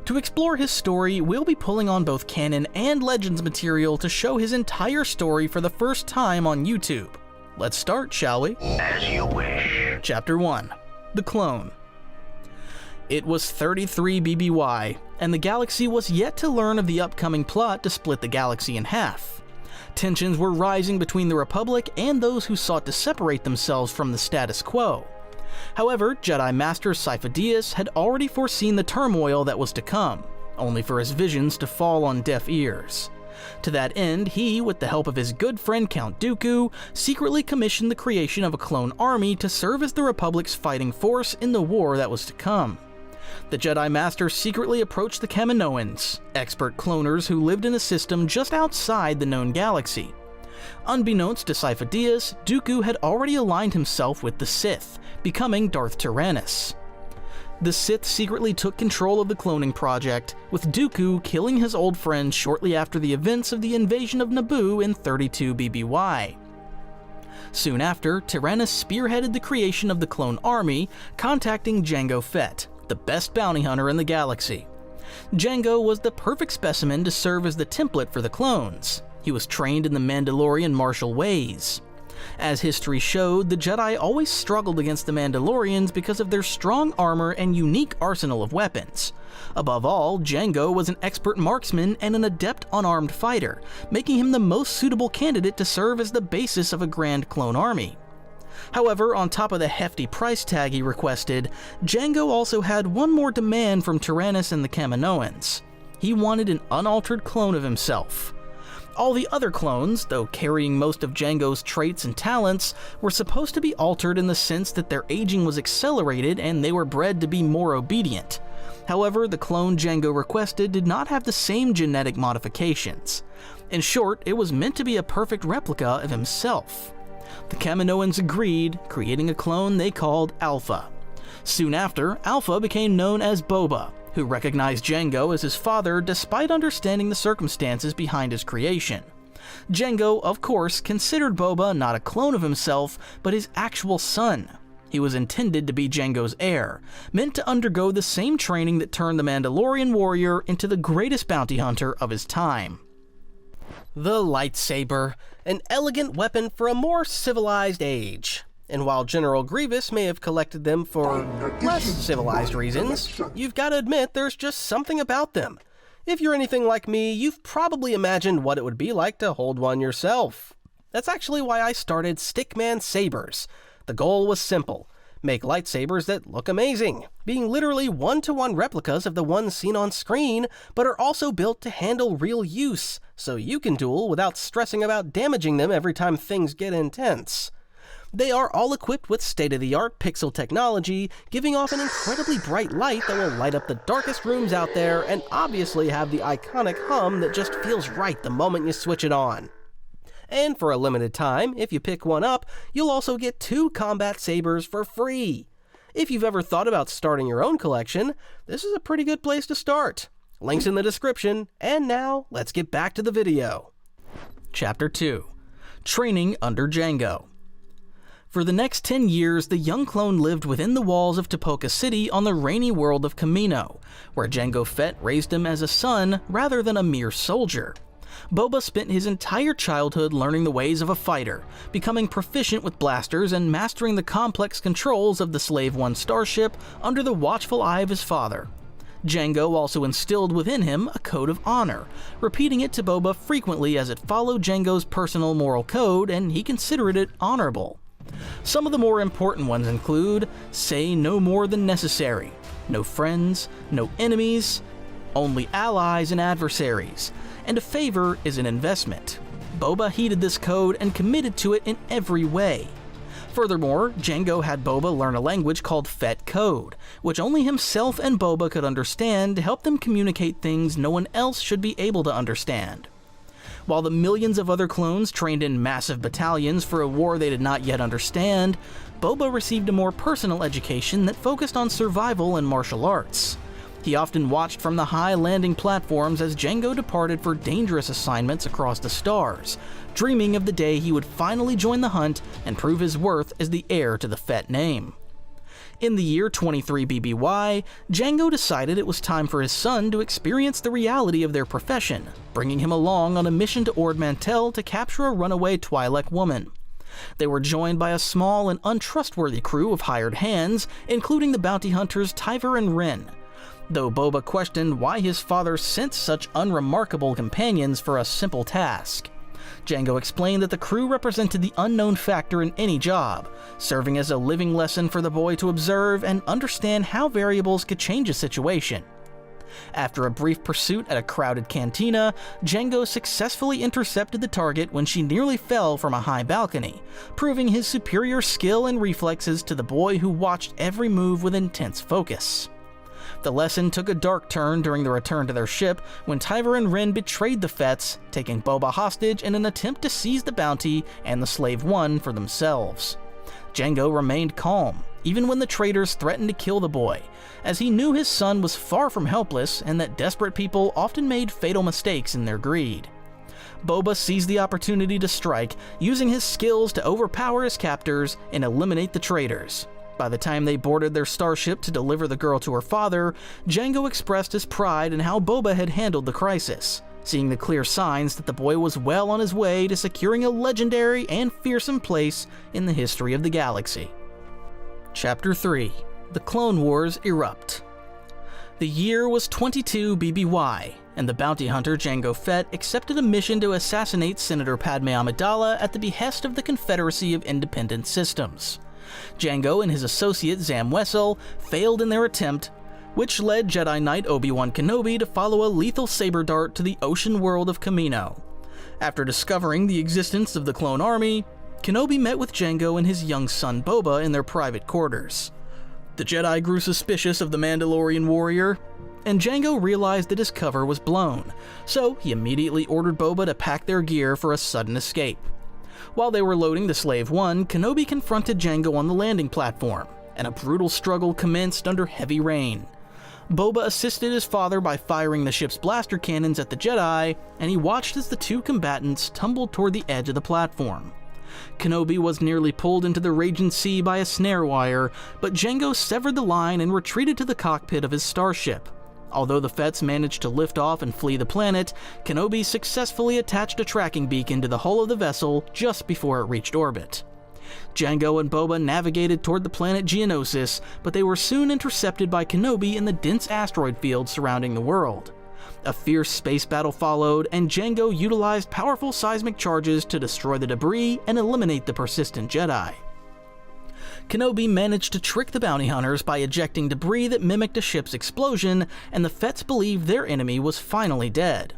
To explore his story, we'll be pulling on both canon and Legends material to show his entire story for the first time on YouTube. Let's start, shall we? As you wish. Chapter 1. The Clone. It was 33 BBY, and the galaxy was yet to learn of the upcoming plot to split the galaxy in half. Tensions were rising between the Republic and those who sought to separate themselves from the status quo. However, Jedi Master Sifo-Dyas had already foreseen the turmoil that was to come, only for his visions to fall on deaf ears. To that end, he, with the help of his good friend Count Dooku, secretly commissioned the creation of a clone army to serve as the Republic's fighting force in the war that was to come. The Jedi Master secretly approached the Kaminoans, expert cloners who lived in a system just outside the known galaxy. Unbeknownst to Sifo-Dyas, Dooku had already aligned himself with the Sith, becoming Darth Tyrannus. The Sith secretly took control of the cloning project, with Dooku killing his old friend shortly after the events of the invasion of Naboo in 32 BBY. Soon after, Tyrannus spearheaded the creation of the clone army, contacting Jango Fett, the best bounty hunter in the galaxy. Jango was the perfect specimen to serve as the template for the clones. He was trained in the Mandalorian martial ways. As history showed, the Jedi always struggled against the Mandalorians because of their strong armor and unique arsenal of weapons. Above all, Jango was an expert marksman and an adept unarmed fighter, making him the most suitable candidate to serve as the basis of a grand clone army. However, on top of the hefty price tag he requested, Jango also had one more demand from Tyrannus and the Kaminoans. He wanted an unaltered clone of himself. All the other clones, though carrying most of Jango's traits and talents, were supposed to be altered in the sense that their aging was accelerated and they were bred to be more obedient. However, the clone Jango requested did not have the same genetic modifications. In short, it was meant to be a perfect replica of himself. The Kaminoans agreed, creating a clone they called Alpha. Soon after, Alpha became known as Boba, who recognized Jango as his father despite understanding the circumstances behind his creation. Jango, of course, considered Boba not a clone of himself, but his actual son. He was intended to be Jango's heir, meant to undergo the same training that turned the Mandalorian warrior into the greatest bounty hunter of his time. The lightsaber, an elegant weapon for a more civilized age. And while General Grievous may have collected them for less civilized reasons, you've got to admit there's just something about them. If you're anything like me, you've probably imagined what it would be like to hold one yourself. That's actually why I started Stickman Sabers. The goal was simple: make lightsabers that look amazing, being literally one-to-one replicas of the ones seen on screen, but are also built to handle real use, so you can duel without stressing about damaging them every time things get intense. They are all equipped with state-of-the-art pixel technology, giving off an incredibly bright light that will light up the darkest rooms out there and obviously have the iconic hum that just feels right the moment you switch it on. And for a limited time, if you pick one up, you'll also get 2 combat sabers for free. If you've ever thought about starting your own collection, this is a pretty good place to start. Links in the description, and now let's get back to the video. Chapter 2. Training under Jango. For the next 10 years, the young clone lived within the walls of Tipoca City on the rainy world of Kamino, where Jango Fett raised him as a son rather than a mere soldier. Boba spent his entire childhood learning the ways of a fighter, becoming proficient with blasters and mastering the complex controls of the Slave One starship under the watchful eye of his father. Jango also instilled within him a code of honor, repeating it to Boba frequently as it followed Jango's personal moral code and he considered it honorable. Some of the more important ones include: say no more than necessary, no friends, no enemies, only allies and adversaries, and a favor is an investment. Boba heeded this code and committed to it in every way. Furthermore, Jango had Boba learn a language called Fett Code, which only himself and Boba could understand to help them communicate things no one else should be able to understand. While the millions of other clones trained in massive battalions for a war they did not yet understand, Boba received a more personal education that focused on survival and martial arts. He often watched from the high landing platforms as Jango departed for dangerous assignments across the stars, dreaming of the day he would finally join the hunt and prove his worth as the heir to the Fett name. In the year 23 BBY, Jango decided it was time for his son to experience the reality of their profession, bringing him along on a mission to Ord Mantell to capture a runaway Twi'lek woman. They were joined by a small and untrustworthy crew of hired hands, including the bounty hunters Tyver and Rin. Though Boba questioned why his father sent such unremarkable companions for a simple task. Jango explained that the crew represented the unknown factor in any job, serving as a living lesson for the boy to observe and understand how variables could change a situation. After a brief pursuit at a crowded cantina, Jango successfully intercepted the target when she nearly fell from a high balcony, proving his superior skill and reflexes to the boy who watched every move with intense focus. The lesson took a dark turn during the return to their ship when Tyver and Rin betrayed the Fetts, taking Boba hostage in an attempt to seize the bounty and the Slave One for themselves. Jango remained calm, even when the traitors threatened to kill the boy, as he knew his son was far from helpless and that desperate people often made fatal mistakes in their greed. Boba seized the opportunity to strike, using his skills to overpower his captors and eliminate the traitors. By the time they boarded their starship to deliver the girl to her father, Jango expressed his pride in how Boba had handled the crisis, seeing the clear signs that the boy was well on his way to securing a legendary and fearsome place in the history of the galaxy. Chapter 3: The Clone Wars Erupt. The year was 22 BBY, and the bounty hunter Jango Fett accepted a mission to assassinate Senator Padme Amidala at the behest of the Confederacy of Independent Systems. Jango and his associate Zam Wesell failed in their attempt, which led Jedi Knight Obi-Wan Kenobi to follow a lethal saber dart to the ocean world of Kamino. After discovering the existence of the clone army, Kenobi met with Jango and his young son Boba in their private quarters. The Jedi grew suspicious of the Mandalorian warrior, and Jango realized that his cover was blown, so he immediately ordered Boba to pack their gear for a sudden escape. While they were loading the Slave One, Kenobi confronted Jango on the landing platform, and a brutal struggle commenced under heavy rain. Boba assisted his father by firing the ship's blaster cannons at the Jedi, and he watched as the two combatants tumbled toward the edge of the platform. Kenobi was nearly pulled into the raging sea by a snare wire, but Jango severed the line and retreated to the cockpit of his starship. Although the Fetts managed to lift off and flee the planet, Kenobi successfully attached a tracking beacon to the hull of the vessel just before it reached orbit. Jango and Boba navigated toward the planet Geonosis, but they were soon intercepted by Kenobi in the dense asteroid field surrounding the world. A fierce space battle followed, and Jango utilized powerful seismic charges to destroy the debris and eliminate the persistent Jedi. Kenobi managed to trick the bounty hunters by ejecting debris that mimicked a ship's explosion, and the Fetts believed their enemy was finally dead.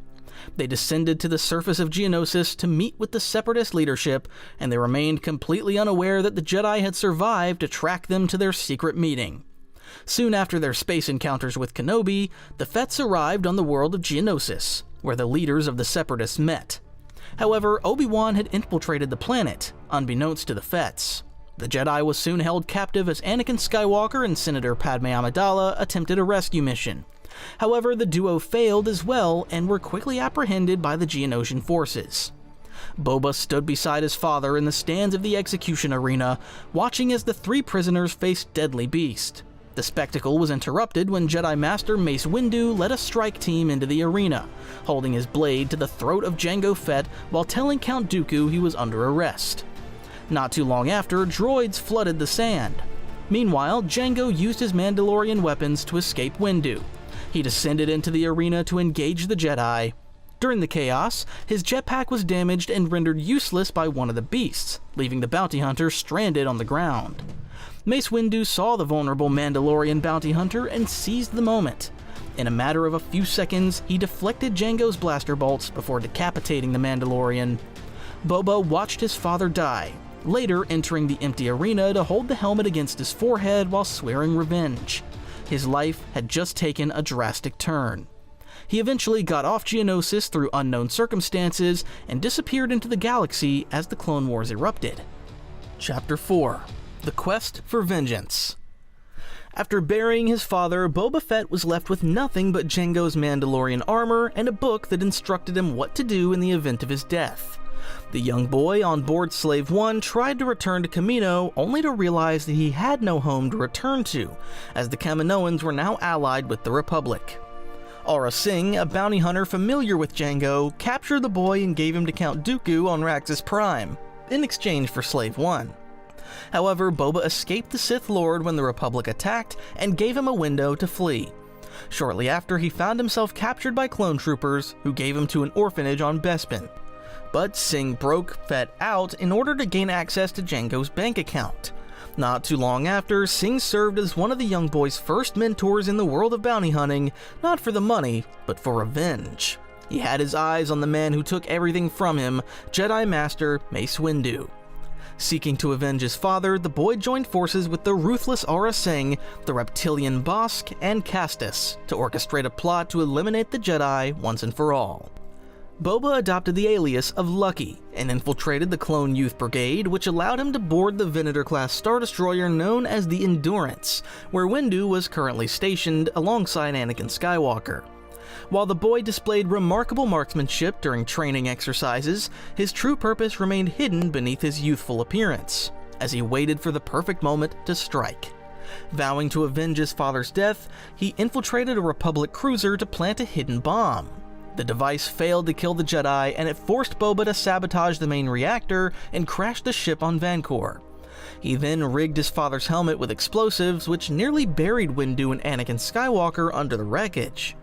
They descended to the surface of Geonosis to meet with the Separatist leadership, and they remained completely unaware that the Jedi had survived to track them to their secret meeting. Soon after their space encounters with Kenobi, the Fetts arrived on the world of Geonosis, where the leaders of the Separatists met. However, Obi-Wan had infiltrated the planet, unbeknownst to the Fetts. The Jedi was soon held captive as Anakin Skywalker and Senator Padme Amidala attempted a rescue mission. However, the duo failed as well and were quickly apprehended by the Geonosian forces. Boba stood beside his father in the stands of the execution arena, watching as the three prisoners faced deadly beasts. The spectacle was interrupted when Jedi Master Mace Windu led a strike team into the arena, holding his blade to the throat of Jango Fett while telling Count Dooku he was under arrest. Not too long after, droids flooded the sand. Meanwhile, Jango used his Mandalorian weapons to escape Windu. He descended into the arena to engage the Jedi. During the chaos, his jetpack was damaged and rendered useless by one of the beasts, leaving the bounty hunter stranded on the ground. Mace Windu saw the vulnerable Mandalorian bounty hunter and seized the moment. In a matter of a few seconds, he deflected Jango's blaster bolts before decapitating the Mandalorian. Boba watched his father die, later entering the empty arena to hold the helmet against his forehead while swearing revenge. His life had just taken a drastic turn. He eventually got off Geonosis through unknown circumstances and disappeared into the galaxy as the Clone Wars erupted. Chapter 4: The Quest for Vengeance. After burying his father, Boba Fett was left with nothing but Jango's Mandalorian armor and a book that instructed him what to do in the event of his death. The young boy on board Slave 1 tried to return to Kamino, only to realize that he had no home to return to, as the Kaminoans were now allied with the Republic. Aura Singh, a bounty hunter familiar with Jango, captured the boy and gave him to Count Dooku on Raxus Prime, in exchange for Slave 1. However, Boba escaped the Sith Lord when the Republic attacked and gave him a window to flee. Shortly after, he found himself captured by clone troopers, who gave him to an orphanage on Bespin. But Singh broke Fett out in order to gain access to Jango's bank account. Not too long after, Singh served as one of the young boy's first mentors in the world of bounty hunting, not for the money, but for revenge. He had his eyes on the man who took everything from him, Jedi Master Mace Windu. Seeking to avenge his father, the boy joined forces with the ruthless Aura Singh, the reptilian Bosk, and Castus to orchestrate a plot to eliminate the Jedi once and for all. Boba adopted the alias of Lucky and infiltrated the Clone Youth Brigade, which allowed him to board the Venator-class Star Destroyer known as the Endurance, where Windu was currently stationed alongside Anakin Skywalker. While the boy displayed remarkable marksmanship during training exercises, his true purpose remained hidden beneath his youthful appearance, as he waited for the perfect moment to strike. Vowing to avenge his father's death, he infiltrated a Republic cruiser to plant a hidden bomb. The device failed to kill the Jedi, and it forced Boba to sabotage the main reactor and crash the ship on Vancor. He then rigged his father's helmet with explosives, which nearly buried Windu and Anakin Skywalker under the wreckage.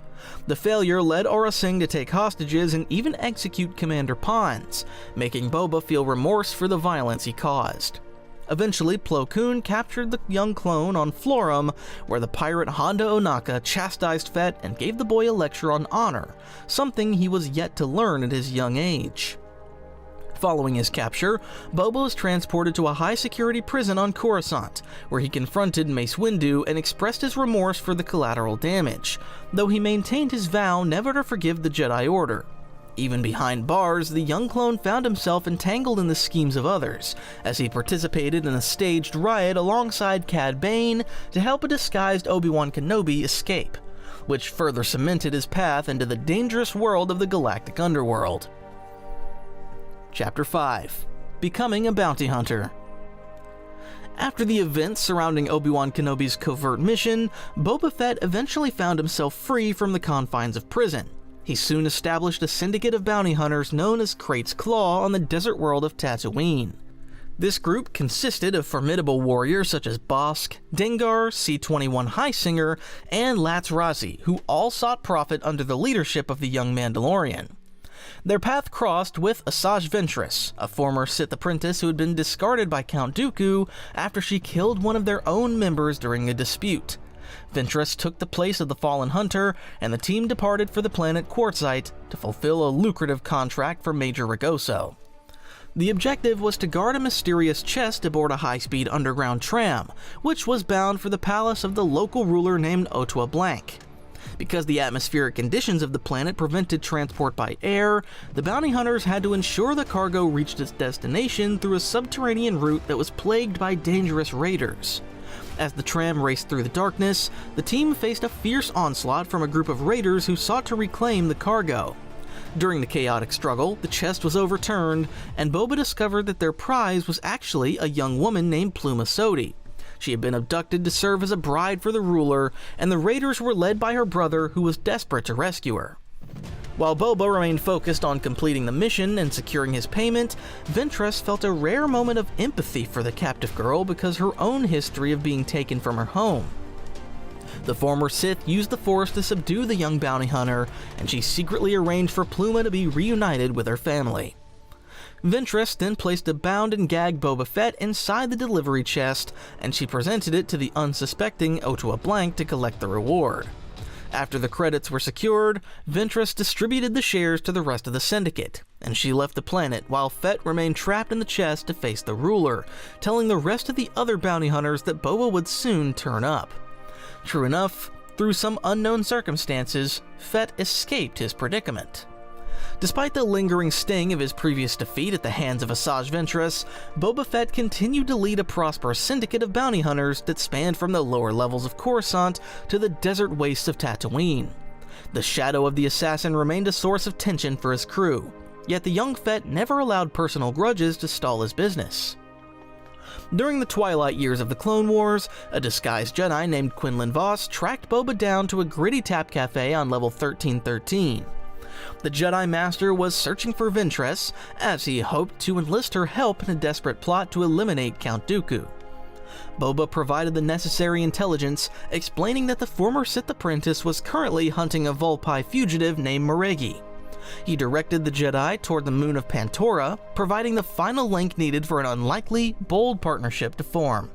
The failure led Aura Singh to take hostages and even execute Commander Pons, making Boba feel remorse for the violence he caused. Eventually, Plo Koon captured the young clone on Florum, where the pirate Honda Onaka chastised Fett and gave the boy a lecture on honor, something he was yet to learn at his young age. Following his capture, Boba was transported to a high-security prison on Coruscant, where he confronted Mace Windu and expressed his remorse for the collateral damage, though he maintained his vow never to forgive the Jedi Order. Even behind bars, the young clone found himself entangled in the schemes of others, as he participated in a staged riot alongside Cad Bane to help a disguised Obi-Wan Kenobi escape, which further cemented his path into the dangerous world of the galactic underworld. Chapter 5: Becoming a Bounty Hunter. After the events surrounding Obi-Wan Kenobi's covert mission, Boba Fett eventually found himself free from the confines of prison. He soon established a syndicate of bounty hunters known as Krait's Claw on the desert world of Tatooine. This group consisted of formidable warriors such as Bosk, Dengar, C-21 Highsinger, and Latz Razi, who all sought profit under the leadership of the young Mandalorian. Their path crossed with Asajj Ventress, a former Sith apprentice who had been discarded by Count Dooku after she killed one of their own members during a dispute. Ventress took the place of the fallen hunter, and the team departed for the planet Quartzite to fulfill a lucrative contract for Major Ragoso. The objective was to guard a mysterious chest aboard a high-speed underground tram, which was bound for the palace of the local ruler named Otua Blank. Because the atmospheric conditions of the planet prevented transport by air, the bounty hunters had to ensure the cargo reached its destination through a subterranean route that was plagued by dangerous raiders. As the tram raced through the darkness, the team faced a fierce onslaught from a group of raiders who sought to reclaim the cargo. During the chaotic struggle, the chest was overturned, and Boba discovered that their prize was actually a young woman named Pluma Sodi. She had been abducted to serve as a bride for the ruler, and the raiders were led by her brother, who was desperate to rescue her. While Boba remained focused on completing the mission and securing his payment, Ventress felt a rare moment of empathy for the captive girl because her own history of being taken from her home. The former Sith used the Force to subdue the young bounty hunter, and she secretly arranged for Pluma to be reunited with her family. Ventress then placed a bound and gagged Boba Fett inside the delivery chest, and she presented it to the unsuspecting Otua Blank to collect the reward. After the credits were secured, Ventress distributed the shares to the rest of the syndicate, and she left the planet while Fett remained trapped in the chest to face the ruler, telling the rest of the other bounty hunters that Boba would soon turn up. True enough, through some unknown circumstances, Fett escaped his predicament. Despite the lingering sting of his previous defeat at the hands of Asajj Ventress, Boba Fett continued to lead a prosperous syndicate of bounty hunters that spanned from the lower levels of Coruscant to the desert wastes of Tatooine. The shadow of the assassin remained a source of tension for his crew. yet the young Fett never allowed personal grudges to stall his business. During the twilight years of the Clone Wars, a disguised Jedi named Quinlan Vos tracked Boba down to a gritty tap cafe on level 1313. The Jedi Master was searching for Ventress, as he hoped to enlist her help in a desperate plot to eliminate Count Dooku. Boba provided the necessary intelligence, explaining that the former Sith apprentice was currently hunting a Volpi fugitive named Maregi. He directed the Jedi toward the moon of Pantora, providing the final link needed for an unlikely, bold partnership to form.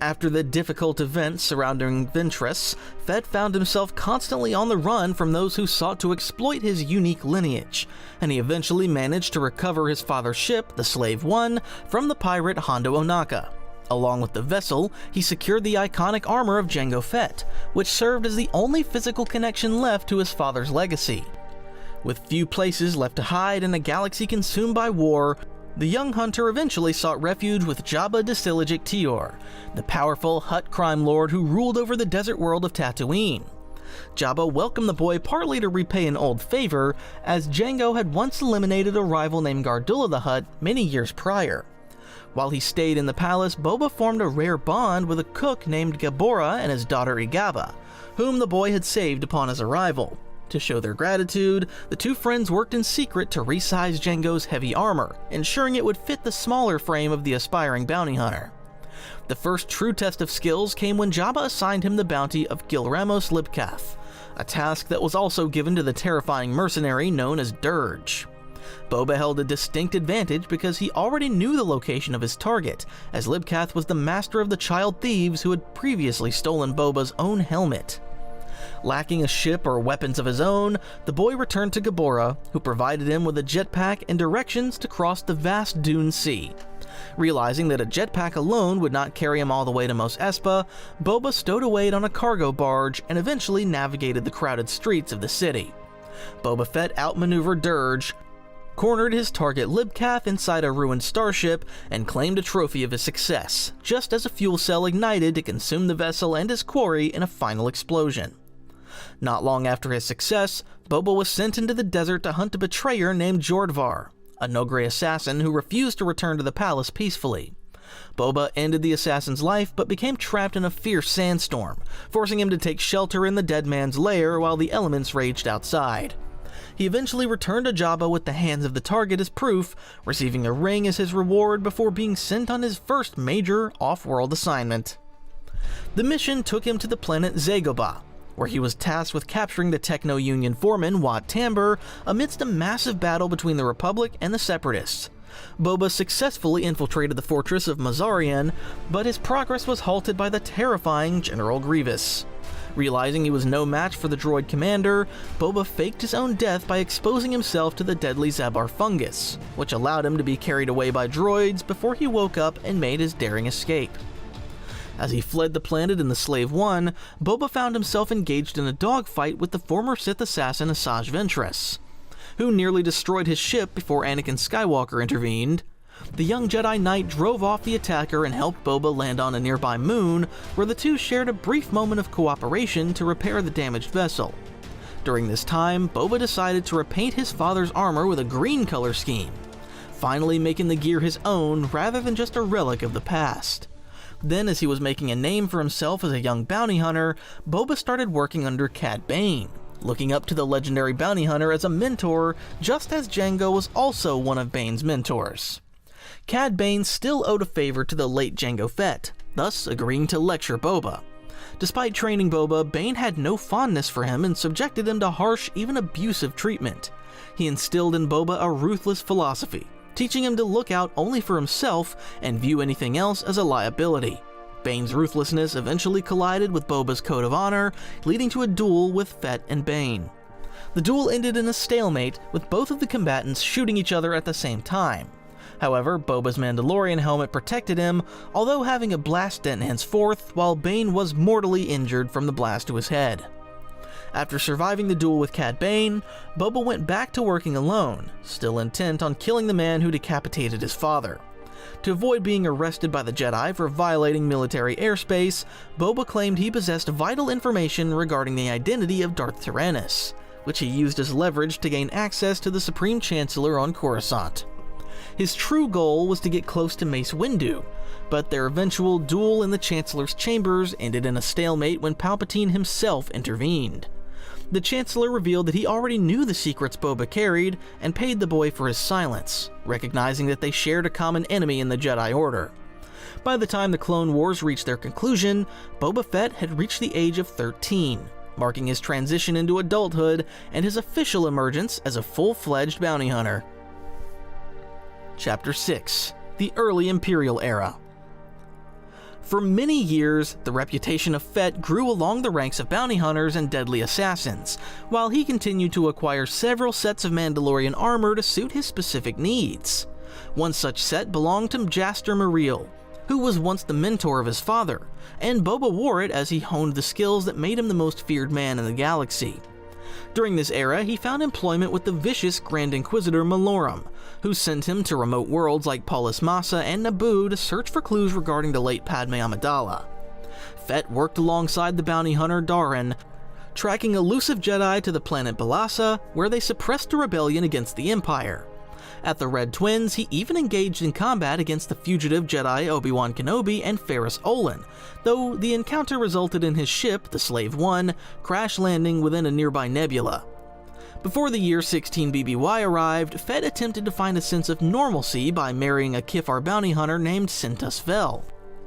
After the difficult events surrounding Ventress, Fett found himself constantly on the run from those who sought to exploit his unique lineage, and he eventually managed to recover his father's ship, the Slave One, from the pirate Hondo Ohnaka. Along with the vessel, he secured the iconic armor of Jango Fett, which served as the only physical connection left to his father's legacy. With few places left to hide in a galaxy consumed by war, the young hunter eventually sought refuge with Jabba the Silligic Tior, the powerful Hutt crime lord who ruled over the desert world of Tatooine. Jabba welcomed the boy partly to repay an old favor, as Jango had once eliminated a rival named Gardulla the Hutt many years prior. While he stayed in the palace, Boba formed a rare bond with a cook named Gabora and his daughter Igaba, whom the boy had saved upon his arrival. To show their gratitude, the two friends worked in secret to resize Jango's heavy armor, ensuring it would fit the smaller frame of the aspiring bounty hunter. The first true test of skills came when Jabba assigned him the bounty of Gilramos Libkath, a task that was also given to the terrifying mercenary known as Dirge. Boba held a distinct advantage because he already knew the location of his target, as Libkath was the master of the child thieves who had previously stolen Boba's own helmet. Lacking a ship or weapons of his own, the boy returned to Gabora, who provided him with a jetpack and directions to cross the vast Dune Sea. Realizing that a jetpack alone would not carry him all the way to Mos Espa, Boba stowed away on a cargo barge and eventually navigated the crowded streets of the city. Boba Fett outmaneuvered Dirge, cornered his target Libkath inside a ruined starship, and claimed a trophy of his success, just as a fuel cell ignited to consume the vessel and his quarry in a final explosion. Not long after his success, Boba was sent into the desert to hunt a betrayer named Jordvar, a Noghri assassin who refused to return to the palace peacefully. Boba ended the assassin's life but became trapped in a fierce sandstorm, forcing him to take shelter in the dead man's lair while the elements raged outside. He eventually returned to Jabba with the hands of the target as proof, receiving a ring as his reward before being sent on his first major off-world assignment. The mission took him to the planet Zagobah, where he was tasked with capturing the Techno-Union foreman Wat Tambor amidst a massive battle between the Republic and the Separatists. Boba successfully infiltrated the fortress of Mazarian, but his progress was halted by the terrifying General Grievous. Realizing he was no match for the droid commander, Boba faked his own death by exposing himself to the deadly Zabar fungus, which allowed him to be carried away by droids before he woke up and made his daring escape. As he fled the planet in the Slave One, Boba found himself engaged in a dogfight with the former Sith assassin Asajj Ventress, who nearly destroyed his ship before Anakin Skywalker intervened. The young Jedi Knight drove off the attacker and helped Boba land on a nearby moon, where the two shared a brief moment of cooperation to repair the damaged vessel. During this time, Boba decided to repaint his father's armor with a green color scheme, finally making the gear his own rather than just a relic of the past. Then, as he was making a name for himself as a young bounty hunter, Boba started working under Cad Bane, looking up to the legendary bounty hunter as a mentor, just as Jango was also one of Bane's mentors. Cad Bane still owed a favor to the late Jango Fett, thus agreeing to lecture Boba. Despite training Boba, Bane had no fondness for him and subjected him to harsh, even abusive treatment. He instilled in Boba a ruthless philosophy, teaching him to look out only for himself and view anything else as a liability. Bane's ruthlessness eventually collided with Boba's code of honor, leading to a duel with Fett and Bane. The duel ended in a stalemate, with both of the combatants shooting each other at the same time. However, Boba's Mandalorian helmet protected him, although having a blast dent henceforth, while Bane was mortally injured from the blast to his head. After surviving the duel with Cad Bane, Boba went back to working alone, still intent on killing the man who decapitated his father. To avoid being arrested by the Jedi for violating military airspace, Boba claimed he possessed vital information regarding the identity of Darth Tyrannus, which he used as leverage to gain access to the Supreme Chancellor on Coruscant. His true goal was to get close to Mace Windu, but their eventual duel in the Chancellor's chambers ended in a stalemate when Palpatine himself intervened. The Chancellor revealed that he already knew the secrets Boba carried and paid the boy for his silence, recognizing that they shared a common enemy in the Jedi Order. By the time the Clone Wars reached their conclusion, Boba Fett had reached the age of 13, marking his transition into adulthood and his official emergence as a full-fledged bounty hunter. Chapter 6: The Early Imperial Era. For many years, the reputation of Fett grew along the ranks of bounty hunters and deadly assassins, while he continued to acquire several sets of Mandalorian armor to suit his specific needs. One such set belonged to Jaster Muriel, who was once the mentor of his father, and Boba wore it as he honed the skills that made him the most feared man in the galaxy. During this era, he found employment with the vicious Grand Inquisitor Malorum, who sent him to remote worlds like Paulus Massa and Naboo to search for clues regarding the late Padme Amidala. Fett worked alongside the bounty hunter Darren, tracking elusive Jedi to the planet Balassa, where they suppressed a rebellion against the Empire. At the Red Twins, he even engaged in combat against the fugitive Jedi Obi-Wan Kenobi and Ferrus Olin, though the encounter resulted in his ship, the Slave One, crash landing within a nearby nebula. Before the year 16 BBY arrived, Fett attempted to find a sense of normalcy by marrying a Kifar bounty hunter named Sentus Vel,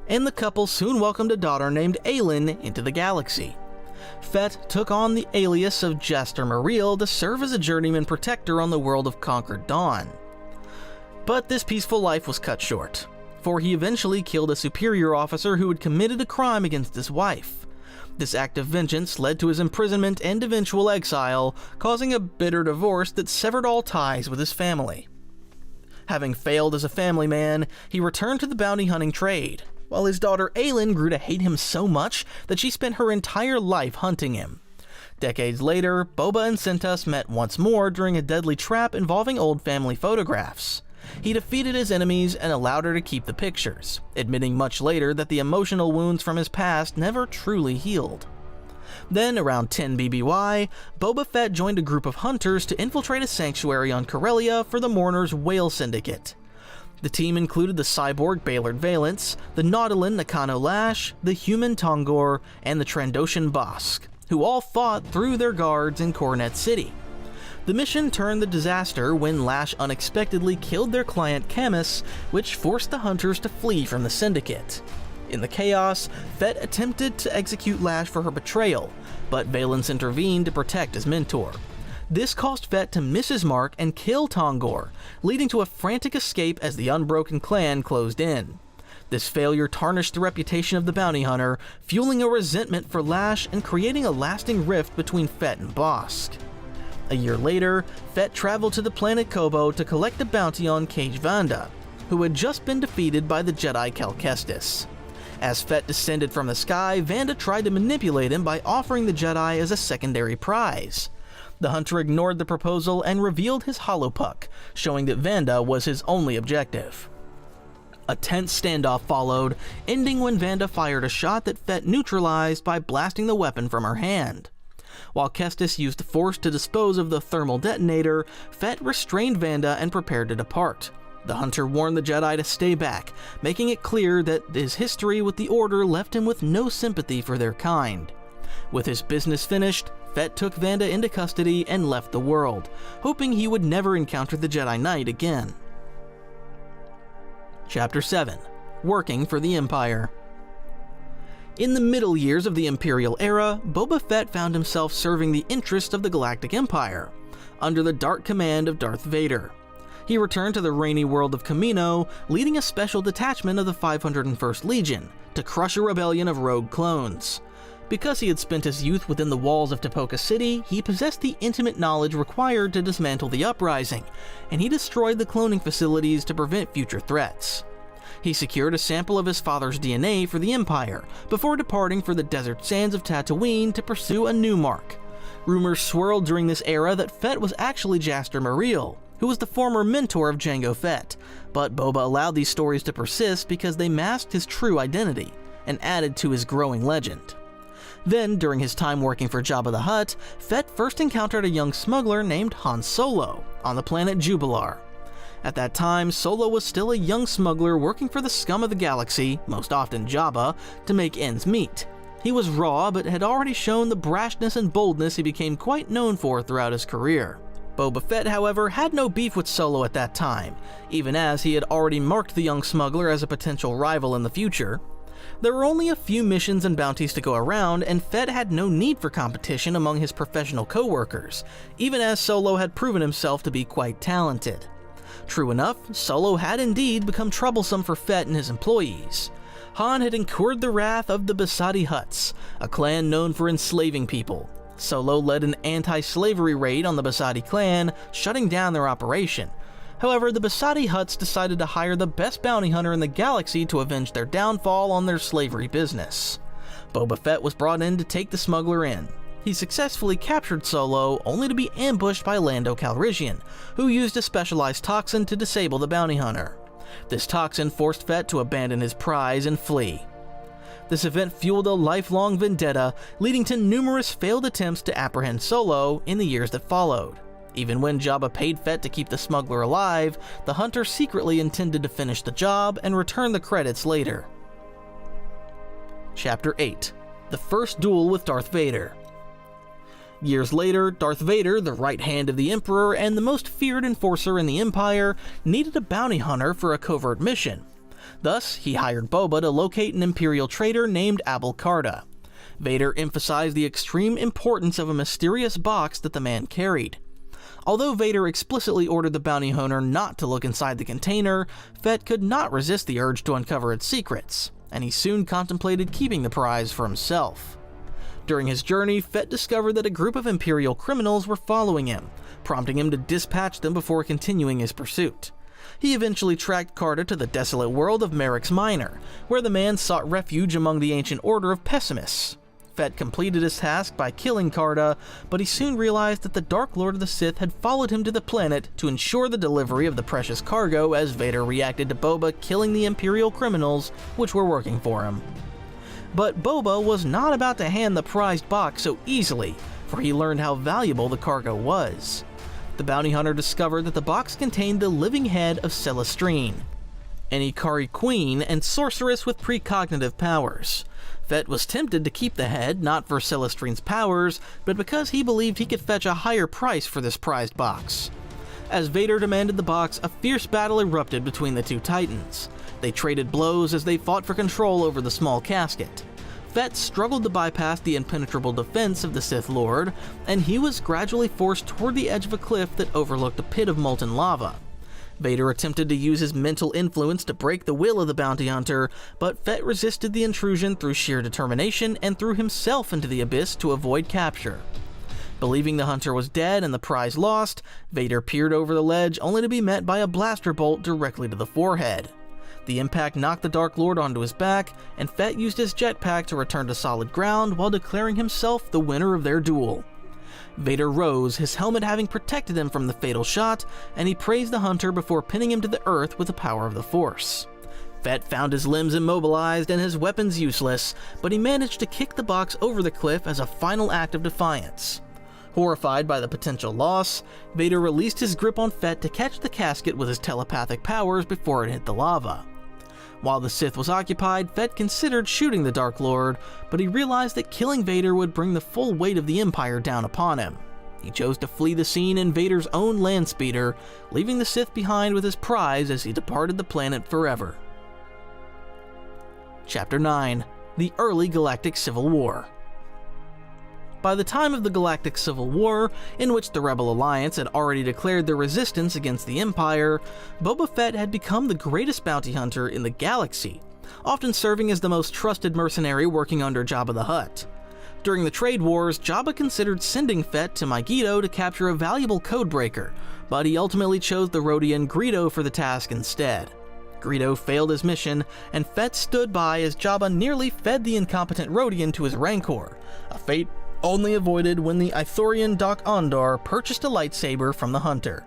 and the couple soon welcomed a daughter named Aelin into the galaxy. Fett took on the alias of Jaster Muriel to serve as a journeyman protector on the world of Conquered Dawn. But this peaceful life was cut short, for he eventually killed a superior officer who had committed a crime against his wife. This act of vengeance led to his imprisonment and eventual exile, causing a bitter divorce that severed all ties with his family. Having failed as a family man, he returned to the bounty hunting trade, while his daughter Aelin grew to hate him so much that she spent her entire life hunting him. Decades later, Boba and Sentus met once more during a deadly trap involving old family photographs. He defeated his enemies and allowed her to keep the pictures, admitting much later that the emotional wounds from his past never truly healed. Then, around 10 BBY, Boba Fett joined a group of hunters to infiltrate a sanctuary on Corellia for the Mourner's Whale Syndicate. The team included the cyborg Baylord Valance, the Nautolan Nakano Lash, the human Tongor, and the Trandoshan Bosk, who all fought through their guards in Coronet City. The mission turned the disaster when Lash unexpectedly killed their client Camus, which forced the hunters to flee from the Syndicate. In the chaos, Fett attempted to execute Lash for her betrayal, but Valance intervened to protect his mentor. This caused Fett to miss his mark and kill Tongor, leading to a frantic escape as the Unbroken clan closed in. This failure tarnished the reputation of the bounty hunter, fueling a resentment for Lash and creating a lasting rift between Fett and Bosk. A year later, Fett traveled to the planet Kobo to collect a bounty on Cage Vanda, who had just been defeated by the Jedi Cal Kestis. As Fett descended from the sky, Vanda tried to manipulate him by offering the Jedi as a secondary prize. The hunter ignored the proposal and revealed his holopuck, showing that Vanda was his only objective. A tense standoff followed, ending when Vanda fired a shot that Fett neutralized by blasting the weapon from her hand. While Kestis used the Force to dispose of the thermal detonator, Fett restrained Vanda and prepared to depart. The hunter warned the Jedi to stay back, making it clear that his history with the Order left him with no sympathy for their kind. With his business finished, Fett took Vanda into custody and left the world, hoping he would never encounter the Jedi Knight again. Chapter 7: Working for the Empire. In the middle years of the Imperial era, Boba Fett found himself serving the interests of the Galactic Empire, under the dark command of Darth Vader. He returned to the rainy world of Kamino, leading a special detachment of the 501st Legion to crush a rebellion of rogue clones. Because he had spent his youth within the walls of Tapoka City, he possessed the intimate knowledge required to dismantle the uprising, and he destroyed the cloning facilities to prevent future threats. He secured a sample of his father's DNA for the Empire, before departing for the desert sands of Tatooine to pursue a new mark. Rumors swirled during this era that Fett was actually Jaster Muriel, who was the former mentor of Jango Fett, but Boba allowed these stories to persist because they masked his true identity, and added to his growing legend. Then, during his time working for Jabba the Hutt, Fett first encountered a young smuggler named Han Solo on the planet Jubilar. At that time, Solo was still a young smuggler working for the scum of the galaxy, most often Jabba, to make ends meet. He was raw, but had already shown the brashness and boldness he became quite known for throughout his career. Boba Fett, however, had no beef with Solo at that time, even as he had already marked the young smuggler as a potential rival in the future. There were only a few missions and bounties to go around, and Fett had no need for competition among his professional co-workers, even as Solo had proven himself to be quite talented. True enough, Solo had indeed become troublesome for Fett and his employees. Han had incurred the wrath of the Basadi Hutts, a clan known for enslaving people. Solo led an anti-slavery raid on the Basadi clan, shutting down their operation. However, the Basadi Hutts decided to hire the best bounty hunter in the galaxy to avenge their downfall on their slavery business. Boba Fett was brought in to take the smuggler in. He successfully captured Solo, only to be ambushed by Lando Calrissian, who used a specialized toxin to disable the bounty hunter. This toxin forced Fett to abandon his prize and flee. This event fueled a lifelong vendetta, leading to numerous failed attempts to apprehend Solo in the years that followed. Even when Jabba paid Fett to keep the smuggler alive, the hunter secretly intended to finish the job and return the credits later. Chapter 8: The First Duel with Darth Vader. Years later, Darth Vader, the right hand of the Emperor and the most feared enforcer in the Empire, needed a bounty hunter for a covert mission. Thus, he hired Boba to locate an Imperial traitor named Abul Karda. Vader emphasized the extreme importance of a mysterious box that the man carried. Although Vader explicitly ordered the bounty hunter not to look inside the container, Fett could not resist the urge to uncover its secrets, and he soon contemplated keeping the prize for himself. During his journey, Fett discovered that a group of Imperial criminals were following him, prompting him to dispatch them before continuing his pursuit. He eventually tracked Karda to the desolate world of Merrick's Minor, where the man sought refuge among the ancient order of pessimists. Fett completed his task by killing Karda, but he soon realized that the Dark Lord of the Sith had followed him to the planet to ensure the delivery of the precious cargo as Vader reacted to Boba killing the Imperial criminals which were working for him. But Boba was not about to hand the prized box so easily, for he learned how valuable the cargo was. The bounty hunter discovered that the box contained the living head of Celestrine, an Ikari queen and sorceress with precognitive powers. Fett was tempted to keep the head, not for Celestrine's powers, but because he believed he could fetch a higher price for this prized box. As Vader demanded the box, a fierce battle erupted between the two titans. They traded blows as they fought for control over the small casket. Fett struggled to bypass the impenetrable defense of the Sith Lord, and he was gradually forced toward the edge of a cliff that overlooked a pit of molten lava. Vader attempted to use his mental influence to break the will of the bounty hunter, but Fett resisted the intrusion through sheer determination and threw himself into the abyss to avoid capture. Believing the hunter was dead and the prize lost, Vader peered over the ledge only to be met by a blaster bolt directly to the forehead. The impact knocked the Dark Lord onto his back, and Fett used his jetpack to return to solid ground while declaring himself the winner of their duel. Vader rose, his helmet having protected him from the fatal shot, and he praised the hunter before pinning him to the earth with the power of the Force. Fett found his limbs immobilized and his weapons useless, but he managed to kick the box over the cliff as a final act of defiance. Horrified by the potential loss, Vader released his grip on Fett to catch the casket with his telepathic powers before it hit the lava. While the Sith was occupied, Fett considered shooting the Dark Lord, but he realized that killing Vader would bring the full weight of the Empire down upon him. He chose to flee the scene in Vader's own land speeder, leaving the Sith behind with his prize as he departed the planet forever. Chapter 9: The Early Galactic Civil War. By the time of the Galactic Civil War, in which the Rebel Alliance had already declared their resistance against the Empire, Boba Fett had become the greatest bounty hunter in the galaxy, often serving as the most trusted mercenary working under Jabba the Hutt. During the trade wars, Jabba considered sending Fett to Megiddo to capture a valuable codebreaker, but he ultimately chose the Rodian Greedo for the task instead. Greedo failed his mission, and Fett stood by as Jabba nearly fed the incompetent Rodian to his Rancor, a fate only avoided when the Ithorian Doc Ondar purchased a lightsaber from the hunter.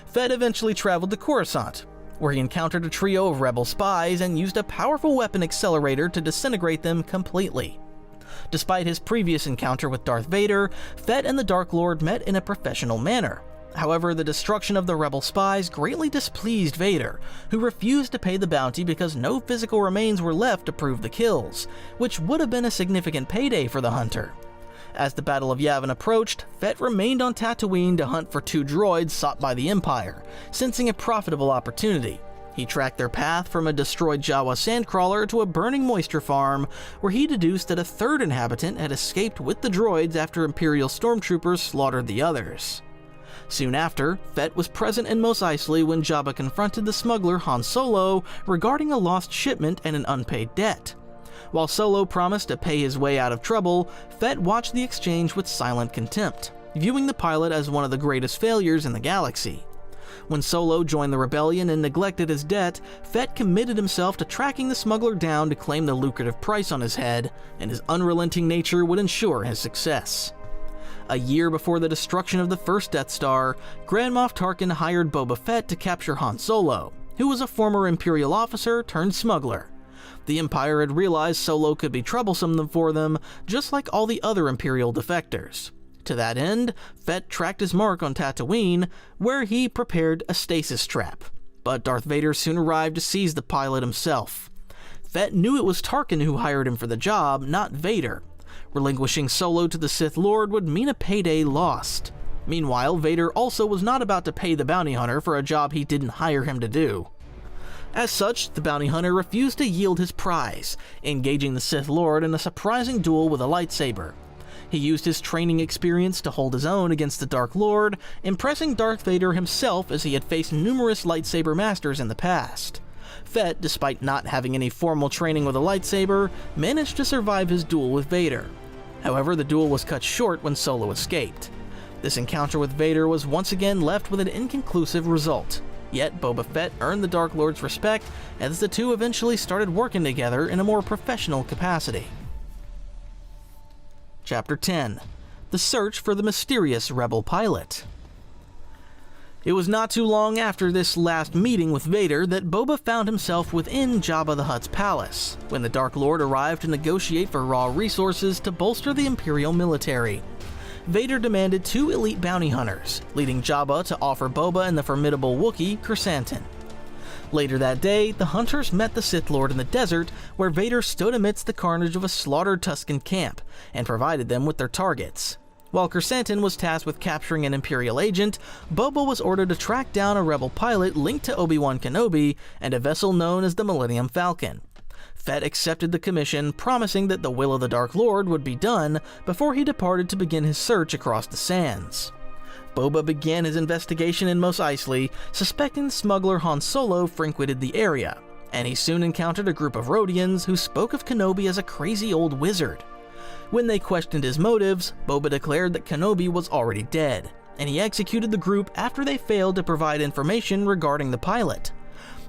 Fett eventually traveled to Coruscant, where he encountered a trio of rebel spies and used a powerful weapon accelerator to disintegrate them completely. Despite his previous encounter with Darth Vader, Fett and the Dark Lord met in a professional manner. However, the destruction of the rebel spies greatly displeased Vader, who refused to pay the bounty because no physical remains were left to prove the kills, which would have been a significant payday for the hunter. As the Battle of Yavin approached, Fett remained on Tatooine to hunt for 2 droids sought by the Empire, sensing a profitable opportunity. He tracked their path from a destroyed Jawa sandcrawler to a burning moisture farm, where he deduced that a 3rd inhabitant had escaped with the droids after Imperial stormtroopers slaughtered the others. Soon after, Fett was present in Mos Eisley when Jabba confronted the smuggler Han Solo regarding a lost shipment and an unpaid debt. While Solo promised to pay his way out of trouble, Fett watched the exchange with silent contempt, viewing the pilot as one of the greatest failures in the galaxy. When Solo joined the rebellion and neglected his debt, Fett committed himself to tracking the smuggler down to claim the lucrative price on his head, and his unrelenting nature would ensure his success. A year before the destruction of the first Death Star, Grand Moff Tarkin hired Boba Fett to capture Han Solo, who was a former Imperial officer turned smuggler. The Empire had realized Solo could be troublesome for them, just like all the other Imperial defectors. To that end, Fett tracked his mark on Tatooine, where he prepared a stasis trap. But Darth Vader soon arrived to seize the pilot himself. Fett knew it was Tarkin who hired him for the job, not Vader. Relinquishing Solo to the Sith Lord would mean a payday lost. Meanwhile, Vader also was not about to pay the bounty hunter for a job he didn't hire him to do. As such, the bounty hunter refused to yield his prize, engaging the Sith Lord in a surprising duel with a lightsaber. He used his training experience to hold his own against the Dark Lord, impressing Darth Vader himself as he had faced numerous lightsaber masters in the past. Fett, despite not having any formal training with a lightsaber, managed to survive his duel with Vader. However, the duel was cut short when Solo escaped. This encounter with Vader was once again left with an inconclusive result. Yet Boba Fett earned the Dark Lord's respect as the two eventually started working together in a more professional capacity. Chapter 10: The Search for the Mysterious Rebel Pilot. It was not too long after this last meeting with Vader that Boba found himself within Jabba the Hutt's palace, when the Dark Lord arrived to negotiate for raw resources to bolster the Imperial military. Vader demanded 2 elite bounty hunters, leading Jabba to offer Boba and the formidable Wookiee Chrysanthemum. Later that day, the hunters met the Sith Lord in the desert, where Vader stood amidst the carnage of a slaughtered Tusken camp, and provided them with their targets. While Chrysanthemum was tasked with capturing an Imperial agent, Boba was ordered to track down a rebel pilot linked to Obi-Wan Kenobi and a vessel known as the Millennium Falcon. Fett accepted the commission, promising that the will of the Dark Lord would be done before he departed to begin his search across the sands. Boba began his investigation in Mos Eisley, suspecting the smuggler Han Solo frequented the area, and he soon encountered a group of Rhodians who spoke of Kenobi as a crazy old wizard. When they questioned his motives, Boba declared that Kenobi was already dead, and he executed the group after they failed to provide information regarding the pilot.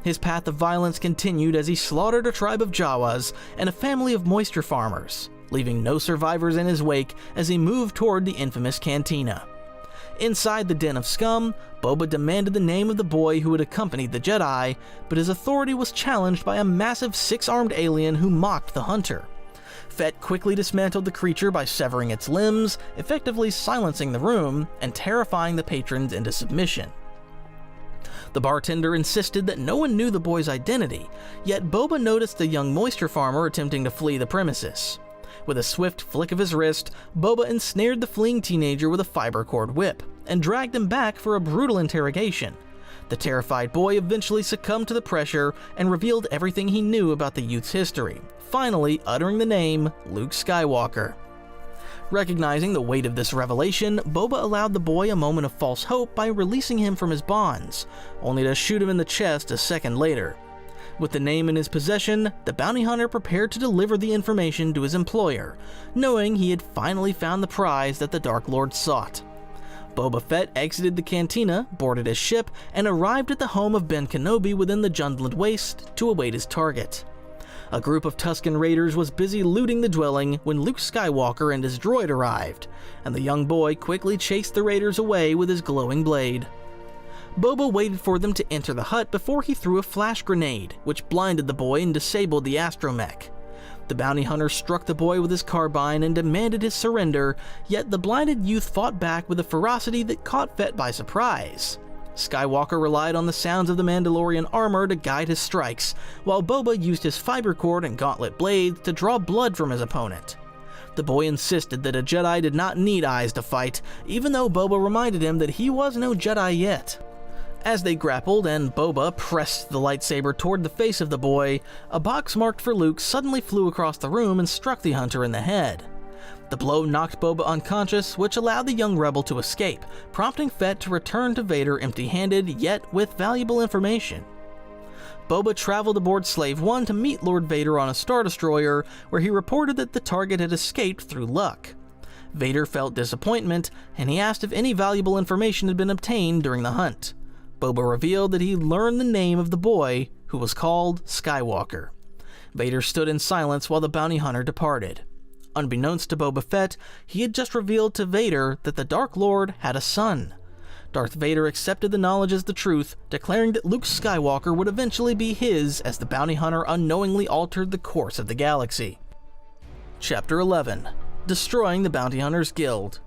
His path of violence continued as he slaughtered a tribe of Jawas and a family of moisture farmers, leaving no survivors in his wake as he moved toward the infamous cantina. Inside the den of scum, Boba demanded the name of the boy who had accompanied the Jedi, but his authority was challenged by a massive 6-armed alien who mocked the hunter. Fett quickly dismantled the creature by severing its limbs, effectively silencing the room and terrifying the patrons into submission. The bartender insisted that no one knew the boy's identity, yet Boba noticed the young moisture farmer attempting to flee the premises. With a swift flick of his wrist, Boba ensnared the fleeing teenager with a fiber cord whip, and dragged him back for a brutal interrogation. The terrified boy eventually succumbed to the pressure and revealed everything he knew about the youth's history, finally uttering the name Luke Skywalker. Recognizing the weight of this revelation, Boba allowed the boy a moment of false hope by releasing him from his bonds, only to shoot him in the chest a second later. With the name in his possession, the bounty hunter prepared to deliver the information to his employer, knowing he had finally found the prize that the Dark Lord sought. Boba Fett exited the cantina, boarded his ship, and arrived at the home of Ben Kenobi within the Jundland Waste to await his target. A group of Tusken Raiders was busy looting the dwelling when Luke Skywalker and his droid arrived, and the young boy quickly chased the Raiders away with his glowing blade. Boba waited for them to enter the hut before he threw a flash grenade, which blinded the boy and disabled the astromech. The bounty hunter struck the boy with his carbine and demanded his surrender, yet the blinded youth fought back with a ferocity that caught Fett by surprise. Skywalker relied on the sounds of the Mandalorian armor to guide his strikes, while Boba used his fiber cord and gauntlet blades to draw blood from his opponent. The boy insisted that a Jedi did not need eyes to fight, even though Boba reminded him that he was no Jedi yet. As they grappled and Boba pressed the lightsaber toward the face of the boy, a box marked for Luke suddenly flew across the room and struck the hunter in the head. The blow knocked Boba unconscious, which allowed the young rebel to escape, prompting Fett to return to Vader empty-handed, yet with valuable information. Boba traveled aboard Slave One to meet Lord Vader on a Star Destroyer, where he reported that the target had escaped through luck. Vader felt disappointment, and he asked if any valuable information had been obtained during the hunt. Boba revealed that he learned the name of the boy, who was called Skywalker. Vader stood in silence while the bounty hunter departed. Unbeknownst to Boba Fett, he had just revealed to Vader that the Dark Lord had a son. Darth Vader accepted the knowledge as the truth, declaring that Luke Skywalker would eventually be his as the bounty hunter unknowingly altered the course of the galaxy. Chapter 11. Destroying the Bounty Hunters Guild.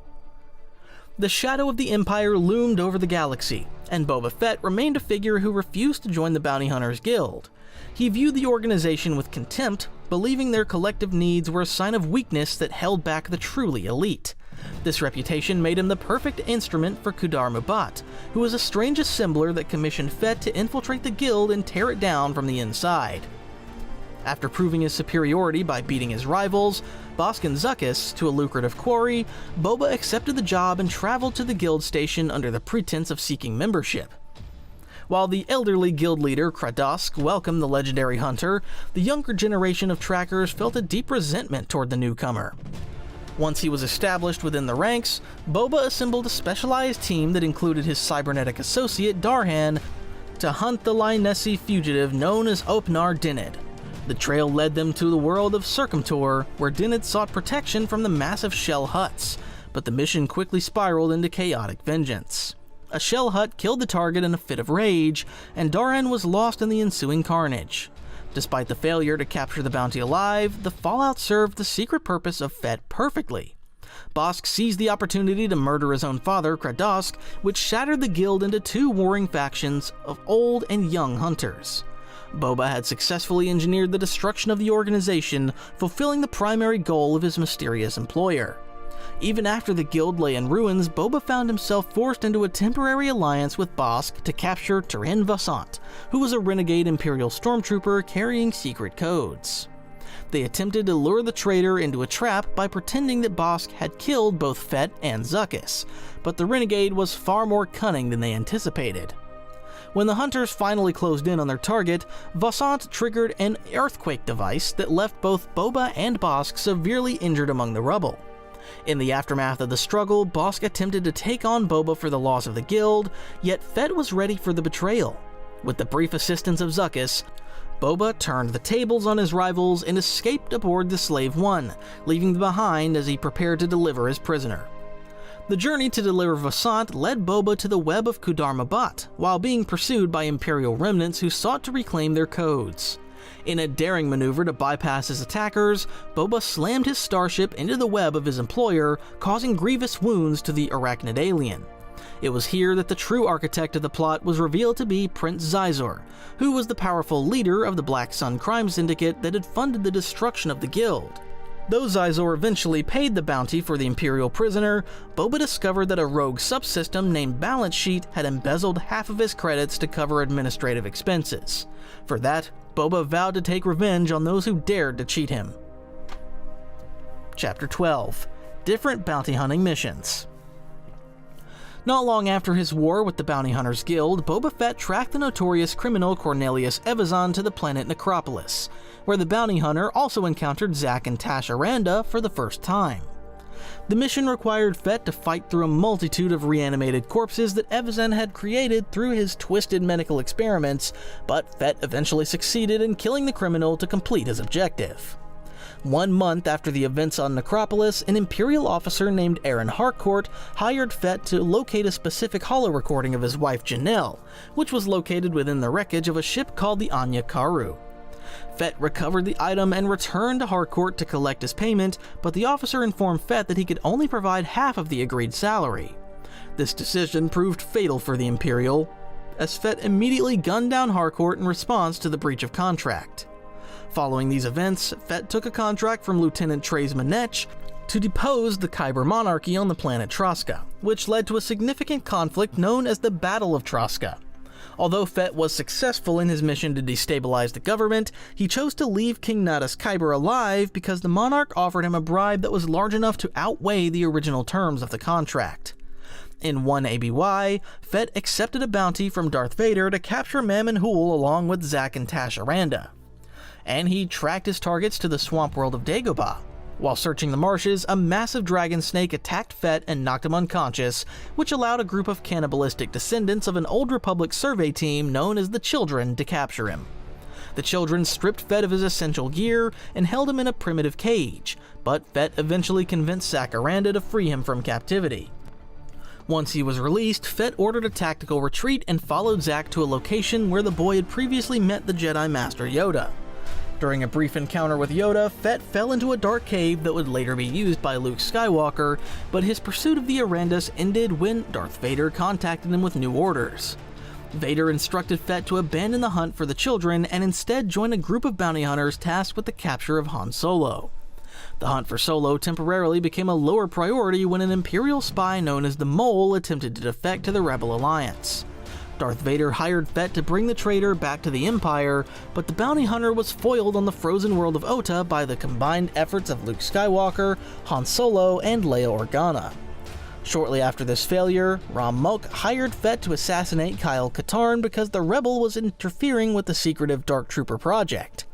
The shadow of the Empire loomed over the galaxy, and Boba Fett remained a figure who refused to join the Bounty Hunters Guild. He viewed the organization with contempt, believing their collective needs were a sign of weakness that held back the truly elite. This reputation made him the perfect instrument for Kudar Mubat, who was a strange assembler that commissioned Fett to infiltrate the guild and tear it down from the inside. After proving his superiority by beating his rivals, Bossk and Zuckuss, to a lucrative quarry, Boba accepted the job and traveled to the guild station under the pretense of seeking membership. While the elderly guild leader, Kradosk, welcomed the legendary hunter, the younger generation of trackers felt a deep resentment toward the newcomer. Once he was established within the ranks, Boba assembled a specialized team that included his cybernetic associate, Darhan, to hunt the Lynessi fugitive known as Opnar Dinid. The trail led them to the world of Circumtor, where Dinid sought protection from the massive shell huts, but the mission quickly spiraled into chaotic vengeance. A shell hut killed the target in a fit of rage, and Darhan was lost in the ensuing carnage. Despite the failure to capture the bounty alive, the fallout served the secret purpose of Fett perfectly. Bossk seized the opportunity to murder his own father, Kradosk, which shattered the guild into two warring factions of old and young hunters. Boba had successfully engineered the destruction of the organization, fulfilling the primary goal of his mysterious employer. Even after the guild lay in ruins, Boba found himself forced into a temporary alliance with Bossk to capture Turin Vasant, who was a renegade Imperial stormtrooper carrying secret codes. They attempted to lure the traitor into a trap by pretending that Bossk had killed both Fett and Zuckuss, but the renegade was far more cunning than they anticipated. When the hunters finally closed in on their target, Vasant triggered an earthquake device that left both Boba and Bossk severely injured among the rubble. In the aftermath of the struggle, Bossk attempted to take on Boba for the loss of the guild, yet Fett was ready for the betrayal. With the brief assistance of Zuckuss, Boba turned the tables on his rivals and escaped aboard the Slave One, leaving them behind as he prepared to deliver his prisoner. The journey to deliver Vasant led Boba to the web of Kudar Mubat, while being pursued by Imperial remnants who sought to reclaim their codes. In a daring maneuver to bypass his attackers, Boba slammed his starship into the web of his employer, causing grievous wounds to the arachnid alien. It was here that the true architect of the plot was revealed to be Prince Xizor, who was the powerful leader of the Black Sun crime syndicate that had funded the destruction of the guild. Though Xizor eventually paid the bounty for the Imperial prisoner, Boba discovered that a rogue subsystem named Balance Sheet had embezzled half of his credits to cover administrative expenses. For that, Boba vowed to take revenge on those who dared to cheat him. Chapter 12. Different Bounty Hunting Missions. Not long after his war with the Bounty Hunters Guild, Boba Fett tracked the notorious criminal Cornelius Evazan to the planet Necropolis, where the bounty hunter also encountered Zack and Tash Aranda for the first time. The mission required Fett to fight through a multitude of reanimated corpses that Evazan had created through his twisted medical experiments, but Fett eventually succeeded in killing the criminal to complete his objective. 1 month after the events on Necropolis, an Imperial officer named Aaron Harcourt hired Fett to locate a specific holo-recording of his wife Janelle, which was located within the wreckage of a ship called the Anya Karu. Fett recovered the item and returned to Harcourt to collect his payment, but the officer informed Fett that he could only provide half of the agreed salary. This decision proved fatal for the Imperial, as Fett immediately gunned down Harcourt in response to the breach of contract. Following these events, Fett took a contract from Lieutenant Trey's Manech to depose the Kyber monarchy on the planet Troska, which led to a significant conflict known as the Battle of Troska. Although Fett was successful in his mission to destabilize the government, he chose to leave King Nadas Kyber alive because the monarch offered him a bribe that was large enough to outweigh the original terms of the contract. In 1 ABY, Fett accepted a bounty from Darth Vader to capture Mammon Hul along with Zack and Tash Aranda, and he tracked his targets to the swamp world of Dagobah. While searching the marshes, a massive dragon snake attacked Fett and knocked him unconscious, which allowed a group of cannibalistic descendants of an old Republic survey team known as the Children to capture him. The Children stripped Fett of his essential gear and held him in a primitive cage, but Fett eventually convinced Zack Aranda to free him from captivity. Once he was released, Fett ordered a tactical retreat and followed Zack to a location where the boy had previously met the Jedi Master Yoda. During a brief encounter with Yoda, Fett fell into a dark cave that would later be used by Luke Skywalker, but his pursuit of the Arandas ended when Darth Vader contacted him with new orders. Vader instructed Fett to abandon the hunt for the Children and instead join a group of bounty hunters tasked with the capture of Han Solo. The hunt for Solo temporarily became a lower priority when an Imperial spy known as the Mole attempted to defect to the Rebel Alliance. Darth Vader hired Fett to bring the traitor back to the Empire, but the bounty hunter was foiled on the frozen world of Ota by the combined efforts of Luke Skywalker, Han Solo, and Leia Organa. Shortly after this failure, Ram Mok hired Fett to assassinate Kyle Katarn because the rebel was interfering with the secretive Dark Trooper project.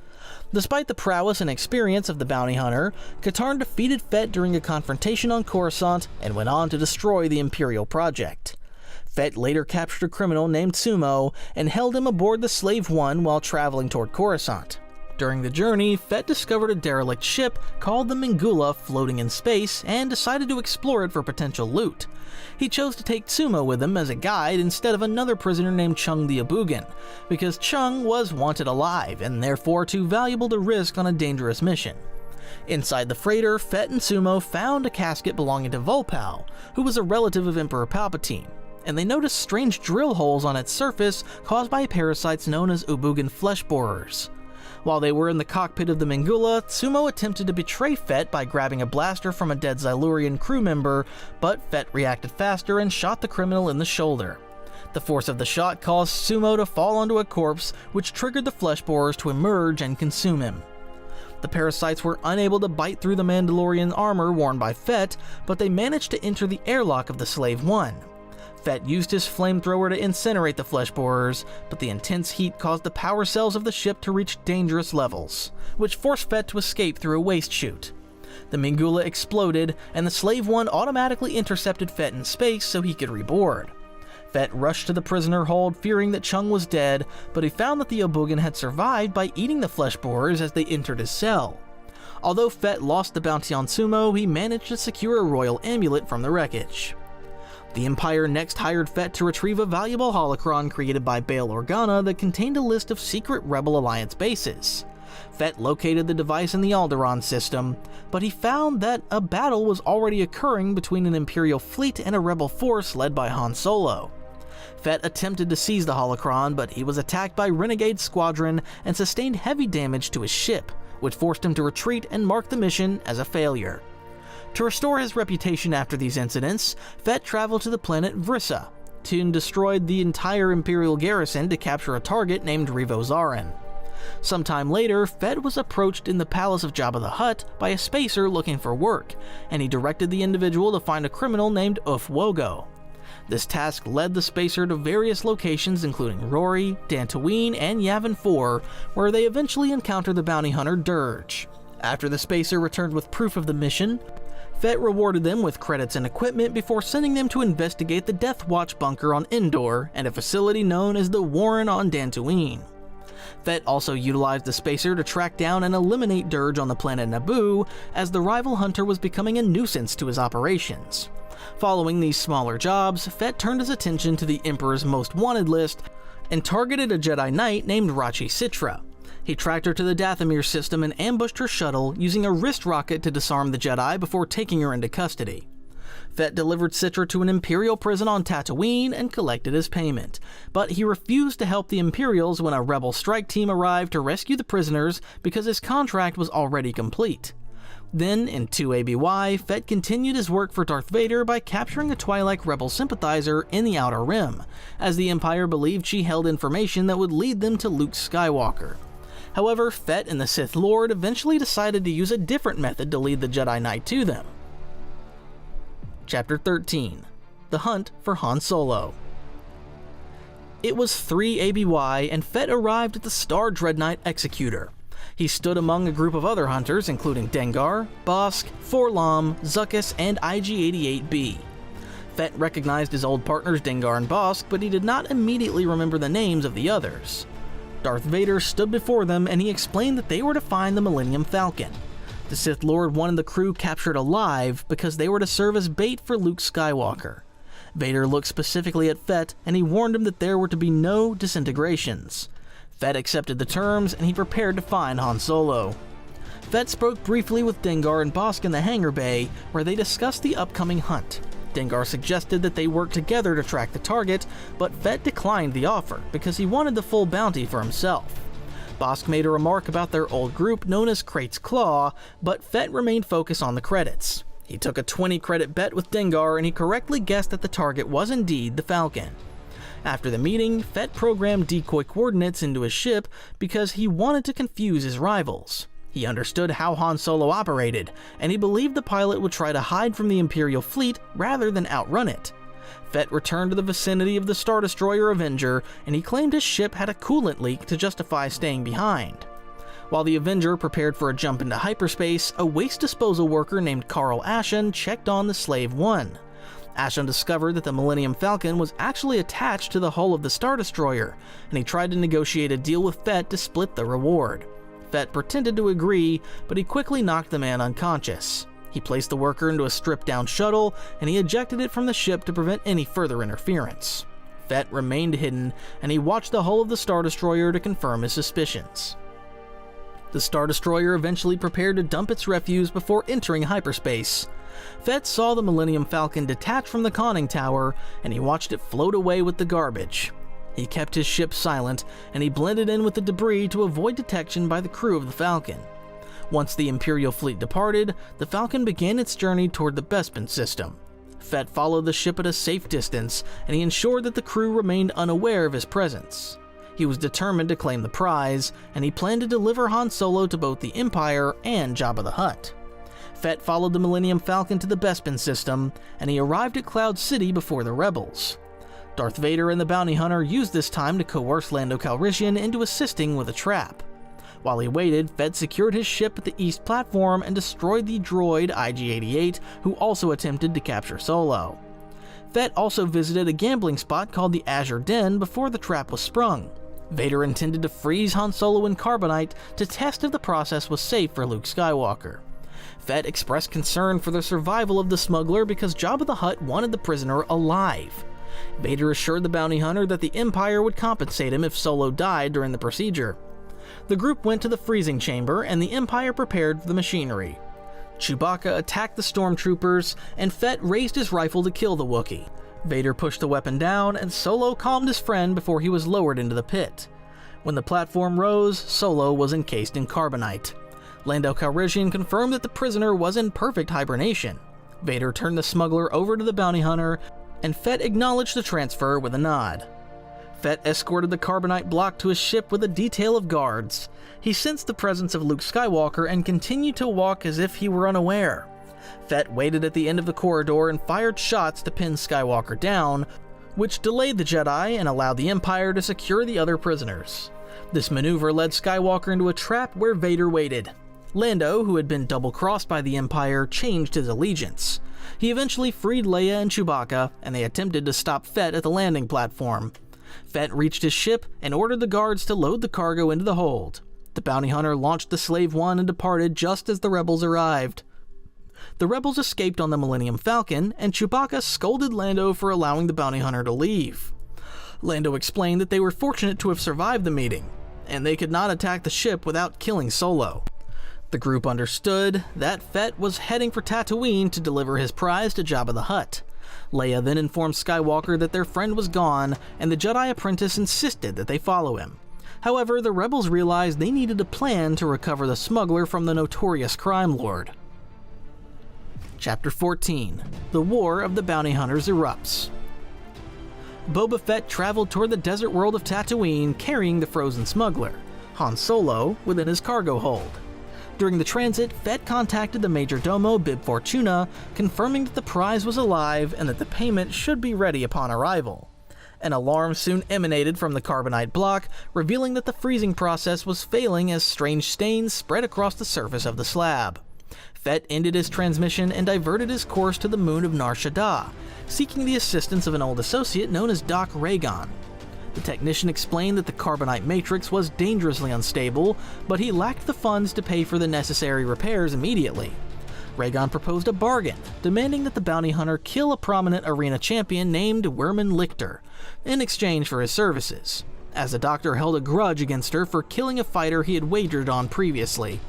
Despite the prowess and experience of the bounty hunter, Katarn defeated Fett during a confrontation on Coruscant and went on to destroy the Imperial project. Fett later captured a criminal named Sumo and held him aboard the Slave One while traveling toward Coruscant. During the journey, Fett discovered a derelict ship called the Mingula floating in space and decided to explore it for potential loot. He chose to take Sumo with him as a guide instead of another prisoner named Chung the Abugan, because Chung was wanted alive and therefore too valuable to risk on a dangerous mission. Inside the freighter, Fett and Sumo found a casket belonging to Volpal, who was a relative of Emperor Palpatine, and they noticed strange drill holes on its surface caused by parasites known as Ubugan flesh borers. While they were in the cockpit of the Mingula, Sumo attempted to betray Fett by grabbing a blaster from a dead Xylurian crew member, but Fett reacted faster and shot the criminal in the shoulder. The force of the shot caused Sumo to fall onto a corpse, which triggered the flesh borers to emerge and consume him. The parasites were unable to bite through the Mandalorian armor worn by Fett, but they managed to enter the airlock of the Slave One. Fett used his flamethrower to incinerate the flesh borers, but the intense heat caused the power cells of the ship to reach dangerous levels, which forced Fett to escape through a waste chute. The Mingula exploded, and the Slave One automatically intercepted Fett in space so he could reboard. Fett rushed to the prisoner hold, fearing that Chung was dead, but he found that the Obugan had survived by eating the flesh borers as they entered his cell. Although Fett lost the bounty on Sumo, he managed to secure a royal amulet from the wreckage. The Empire next hired Fett to retrieve a valuable holocron created by Bail Organa that contained a list of secret Rebel Alliance bases. Fett located the device in the Alderaan system, but he found that a battle was already occurring between an Imperial fleet and a Rebel force led by Han Solo. Fett attempted to seize the holocron, but he was attacked by Renegade Squadron and sustained heavy damage to his ship, which forced him to retreat and mark the mission as a failure. To restore his reputation after these incidents, Fett traveled to the planet Vrissa, and destroyed the entire Imperial garrison to capture a target named Revo Zarin. Sometime later, Fett was approached in the palace of Jabba the Hutt by a spacer looking for work, and he directed the individual to find a criminal named Uf Wogo. This task led the spacer to various locations including Rory, Dantooine, and Yavin 4, where they eventually encountered the bounty hunter Dirge. After the spacer returned with proof of the mission, Fett rewarded them with credits and equipment before sending them to investigate the Death Watch bunker on Endor and a facility known as the Warren on Dantooine. Fett also utilized the spacer to track down and eliminate Dirge on the planet Naboo, as the rival hunter was becoming a nuisance to his operations. Following these smaller jobs, Fett turned his attention to the Emperor's Most Wanted list and targeted a Jedi Knight named Rachi Sitra. He tracked her to the Dathomir system and ambushed her shuttle, using a wrist rocket to disarm the Jedi before taking her into custody. Fett delivered Citra to an Imperial prison on Tatooine and collected his payment, but he refused to help the Imperials when a Rebel strike team arrived to rescue the prisoners because his contract was already complete. Then, in 2 ABY, Fett continued his work for Darth Vader by capturing a Twi'lek Rebel sympathizer in the Outer Rim, as the Empire believed she held information that would lead them to Luke Skywalker. However, Fett and the Sith Lord eventually decided to use a different method to lead the Jedi Knight to them. Chapter 13. The Hunt for Han Solo. It was 3 ABY and Fett arrived at the Star Dreadnought Executor. He stood among a group of other hunters including Dengar, Bossk, 4-LOM, Zuckuss, and IG-88B. Fett recognized his old partners Dengar and Bossk, but he did not immediately remember the names of the others. Darth Vader stood before them and he explained that they were to find the Millennium Falcon. The Sith Lord wanted the crew captured alive because they were to serve as bait for Luke Skywalker. Vader looked specifically at Fett and he warned him that there were to be no disintegrations. Fett accepted the terms and he prepared to find Han Solo. Fett spoke briefly with Dengar and Bossk in the hangar bay where they discussed the upcoming hunt. Dengar suggested that they work together to track the target, but Fett declined the offer because he wanted the full bounty for himself. Bossk made a remark about their old group known as Crate's Claw, but Fett remained focused on the credits. He took a 20-credit bet with Dengar and he correctly guessed that the target was indeed the Falcon. After the meeting, Fett programmed decoy coordinates into his ship because he wanted to confuse his rivals. He understood how Han Solo operated, and he believed the pilot would try to hide from the Imperial fleet rather than outrun it. Fett returned to the vicinity of the Star Destroyer Avenger, and he claimed his ship had a coolant leak to justify staying behind. While the Avenger prepared for a jump into hyperspace, a waste disposal worker named Carl Ashen checked on the Slave One. Ashen discovered that the Millennium Falcon was actually attached to the hull of the Star Destroyer, and he tried to negotiate a deal with Fett to split the reward. Fett pretended to agree, but he quickly knocked the man unconscious. He placed the worker into a stripped-down shuttle, and he ejected it from the ship to prevent any further interference. Fett remained hidden, and he watched the hull of the Star Destroyer to confirm his suspicions. The Star Destroyer eventually prepared to dump its refuse before entering hyperspace. Fett saw the Millennium Falcon detach from the conning tower, and he watched it float away with the garbage. He kept his ship silent, and he blended in with the debris to avoid detection by the crew of the Falcon. Once the Imperial fleet departed, the Falcon began its journey toward the Bespin system. Fett followed the ship at a safe distance, and he ensured that the crew remained unaware of his presence. He was determined to claim the prize, and he planned to deliver Han Solo to both the Empire and Jabba the Hutt. Fett followed the Millennium Falcon to the Bespin system, and he arrived at Cloud City before the rebels. Darth Vader and the bounty hunter used this time to coerce Lando Calrissian into assisting with a trap. While he waited, Fett secured his ship at the east platform and destroyed the droid IG-88, who also attempted to capture Solo. Fett also visited a gambling spot called the Azure Den before the trap was sprung. Vader intended to freeze Han Solo in carbonite to test if the process was safe for Luke Skywalker. Fett expressed concern for the survival of the smuggler because Jabba the Hutt wanted the prisoner alive. Vader assured the bounty hunter that the Empire would compensate him if Solo died during the procedure. The group went to the freezing chamber, and the Empire prepared for the machinery. Chewbacca attacked the stormtroopers, and Fett raised his rifle to kill the Wookiee. Vader pushed the weapon down, and Solo calmed his friend before he was lowered into the pit. When the platform rose, Solo was encased in carbonite. Lando Calrissian confirmed that the prisoner was in perfect hibernation. Vader turned the smuggler over to the bounty hunter, and Fett acknowledged the transfer with a nod. Fett escorted the carbonite block to his ship with a detail of guards. He sensed the presence of Luke Skywalker and continued to walk as if he were unaware. Fett waited at the end of the corridor and fired shots to pin Skywalker down, which delayed the Jedi and allowed the Empire to secure the other prisoners. This maneuver led Skywalker into a trap where Vader waited. Lando, who had been double-crossed by the Empire, changed his allegiance. He eventually freed Leia and Chewbacca, and they attempted to stop Fett at the landing platform. Fett reached his ship and ordered the guards to load the cargo into the hold. The bounty hunter launched the Slave One and departed just as the rebels arrived. The rebels escaped on the Millennium Falcon, and Chewbacca scolded Lando for allowing the bounty hunter to leave. Lando explained that they were fortunate to have survived the meeting, and they could not attack the ship without killing Solo. The group understood that Fett was heading for Tatooine to deliver his prize to Jabba the Hutt. Leia then informed Skywalker that their friend was gone, and the Jedi apprentice insisted that they follow him. However, the rebels realized they needed a plan to recover the smuggler from the notorious crime lord. Chapter 14. The War of the Bounty Hunters erupts. Boba Fett traveled toward the desert world of Tatooine carrying the frozen smuggler, Han Solo, within his cargo hold. During the transit, Fett contacted the Major Domo Bib Fortuna, confirming that the prize was alive and that the payment should be ready upon arrival. An alarm soon emanated from the carbonite block, revealing that the freezing process was failing as strange stains spread across the surface of the slab. Fett ended his transmission and diverted his course to the moon of Nar Shaddaa, seeking the assistance of an old associate known as Doc Raygon. The technician explained that the carbonite matrix was dangerously unstable, but he lacked the funds to pay for the necessary repairs immediately. Raygon proposed a bargain, demanding that the bounty hunter kill a prominent arena champion named Werman Lichter, in exchange for his services, as the doctor held a grudge against her for killing a fighter he had wagered on previously.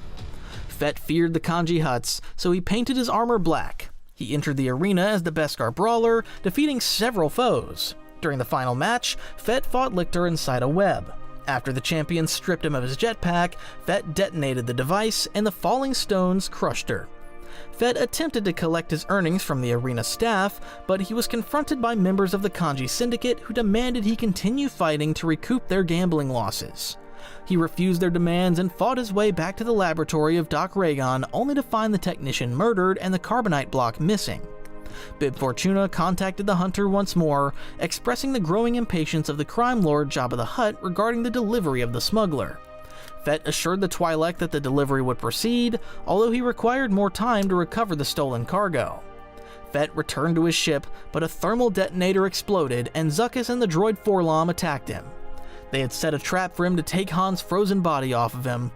Fett feared the Kanji Hutts, so he painted his armor black. He entered the arena as the Beskar brawler, defeating several foes. During the final match, Fett fought Lichter inside a web. After the champion stripped him of his jetpack, Fett detonated the device, and the falling stones crushed her. Fett attempted to collect his earnings from the arena staff, but he was confronted by members of the Kanji Syndicate who demanded he continue fighting to recoup their gambling losses. He refused their demands and fought his way back to the laboratory of Doc Raygon, only to find the technician murdered and the carbonite block missing. Bib Fortuna contacted the hunter once more, expressing the growing impatience of the crime lord Jabba the Hutt regarding the delivery of the smuggler. Fett assured the Twi'lek that the delivery would proceed, although he required more time to recover the stolen cargo. Fett returned to his ship, but a thermal detonator exploded and Zuckuss and the droid Forlom attacked him. They had set a trap for him to take Han's frozen body off of him.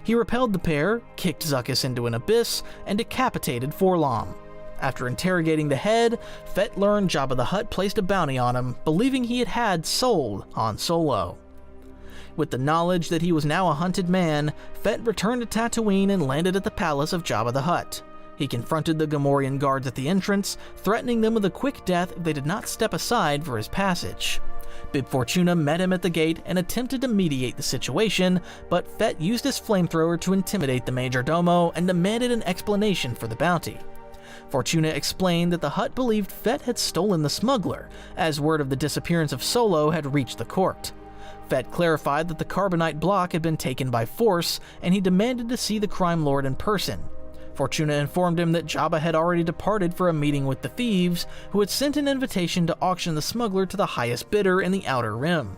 He repelled the pair, kicked Zuckuss into an abyss, and decapitated Forlom. After interrogating the head, Fett learned Jabba the Hutt placed a bounty on him, believing he had sold Han Solo. With the knowledge that he was now a hunted man, Fett returned to Tatooine and landed at the palace of Jabba the Hutt. He confronted the Gamorrean guards at the entrance, threatening them with a quick death if they did not step aside for his passage. Bib Fortuna met him at the gate and attempted to mediate the situation, but Fett used his flamethrower to intimidate the Major Domo and demanded an explanation for the bounty. Fortuna explained that the Hutt believed Fett had stolen the smuggler, as word of the disappearance of Solo had reached the court. Fett clarified that the carbonite block had been taken by force, and he demanded to see the crime lord in person. Fortuna informed him that Jabba had already departed for a meeting with the thieves, who had sent an invitation to auction the smuggler to the highest bidder in the Outer Rim.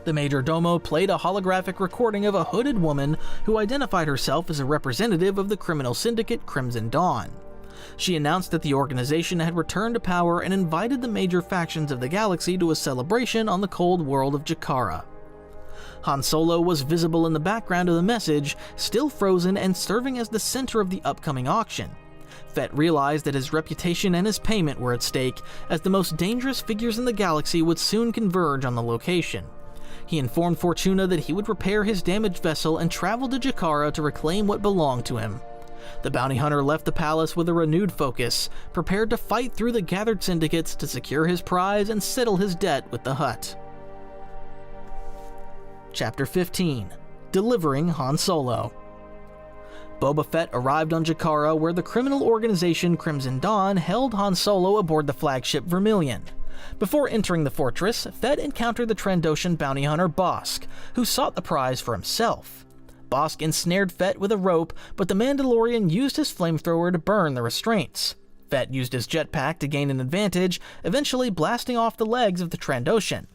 The Major Domo played a holographic recording of a hooded woman who identified herself as a representative of the criminal syndicate Crimson Dawn. She announced that the organization had returned to power and invited the major factions of the galaxy to a celebration on the cold world of Jakara. Han Solo was visible in the background of the message, still frozen and serving as the center of the upcoming auction. Fett realized that his reputation and his payment were at stake, as the most dangerous figures in the galaxy would soon converge on the location. He informed Fortuna that he would repair his damaged vessel and travel to Jakara to reclaim what belonged to him. The bounty hunter left the palace with a renewed focus, prepared to fight through the gathered syndicates to secure his prize and settle his debt with the Hutt. Chapter 15. Delivering Han Solo. Boba Fett arrived on Jakara, where the criminal organization Crimson Dawn held Han Solo aboard the flagship Vermilion. Before entering the fortress, Fett encountered the Trandoshan bounty hunter Bossk, who sought the prize for himself. Bossk ensnared Fett with a rope, but the Mandalorian used his flamethrower to burn the restraints. Fett used his jetpack to gain an advantage, eventually blasting off the legs of the Trandoshan.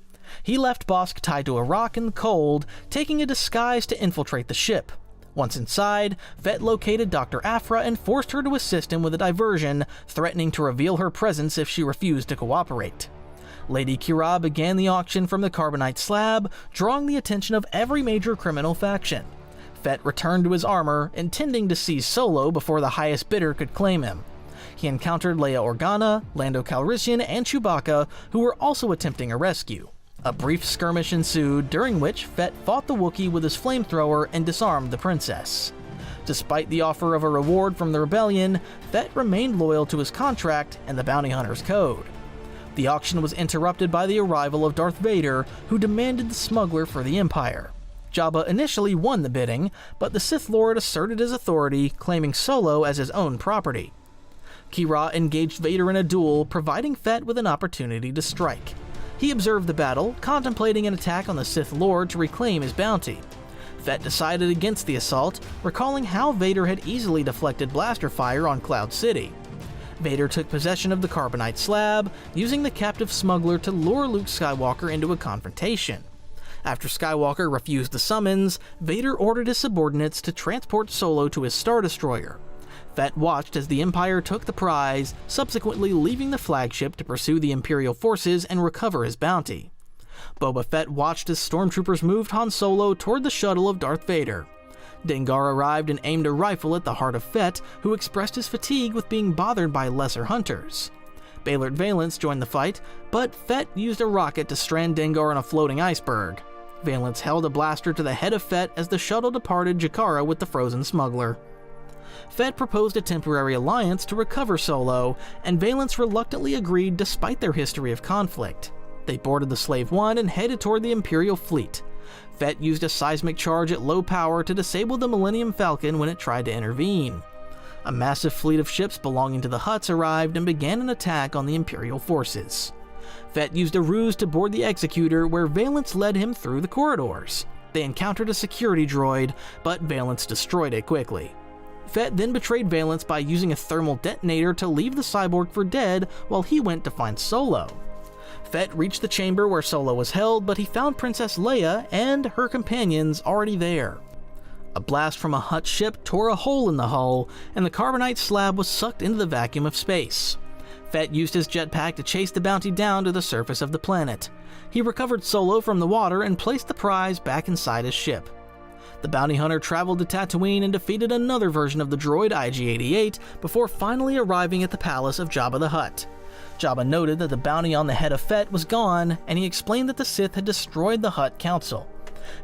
He left Bossk tied to a rock in the cold, taking a disguise to infiltrate the ship. Once inside, Fett located Dr. Aphra and forced her to assist him with a diversion, threatening to reveal her presence if she refused to cooperate. Lady Kira began the auction from the carbonite slab, drawing the attention of every major criminal faction. Fett returned to his armor, intending to seize Solo before the highest bidder could claim him. He encountered Leia Organa, Lando Calrissian, and Chewbacca, who were also attempting a rescue. A brief skirmish ensued, during which Fett fought the Wookiee with his flamethrower and disarmed the princess. Despite the offer of a reward from the rebellion, Fett remained loyal to his contract and the bounty hunter's code. The auction was interrupted by the arrival of Darth Vader, who demanded the smuggler for the Empire. Jabba initially won the bidding, but the Sith Lord asserted his authority, claiming Solo as his own property. Kira engaged Vader in a duel, providing Fett with an opportunity to strike. He observed the battle, contemplating an attack on the Sith Lord to reclaim his bounty. Fett decided against the assault, recalling how Vader had easily deflected blaster fire on Cloud City. Vader took possession of the carbonite slab, using the captive smuggler to lure Luke Skywalker into a confrontation. After Skywalker refused the summons, Vader ordered his subordinates to transport Solo to his Star Destroyer. Fett watched as the Empire took the prize, subsequently leaving the flagship to pursue the Imperial forces and recover his bounty. Boba Fett watched as stormtroopers moved Han Solo toward the shuttle of Darth Vader. Dengar arrived and aimed a rifle at the heart of Fett, who expressed his fatigue with being bothered by lesser hunters. Baylor Valance joined the fight, but Fett used a rocket to strand Dengar on a floating iceberg. Valance held a blaster to the head of Fett as the shuttle departed Jakara with the frozen smuggler. Fett proposed a temporary alliance to recover Solo, and Valance reluctantly agreed despite their history of conflict. They boarded the Slave One and headed toward the Imperial fleet. Fett used a seismic charge at low power to disable the Millennium Falcon when it tried to intervene. A massive fleet of ships belonging to the Hutts arrived and began an attack on the Imperial forces. Fett used a ruse to board the Executor, where Valance led him through the corridors. They encountered a security droid, but Valance destroyed it quickly. Fett then betrayed Valance by using a thermal detonator to leave the cyborg for dead while he went to find Solo. Fett reached the chamber where Solo was held, but he found Princess Leia and her companions already there. A blast from a Hutt ship tore a hole in the hull, and the carbonite slab was sucked into the vacuum of space. Fett used his jetpack to chase the bounty down to the surface of the planet. He recovered Solo from the water and placed the prize back inside his ship. The bounty hunter traveled to Tatooine and defeated another version of the droid IG-88 before finally arriving at the palace of Jabba the Hutt. Jabba noted that the bounty on the head of Fett was gone, and he explained that the Sith had destroyed the Hutt Council.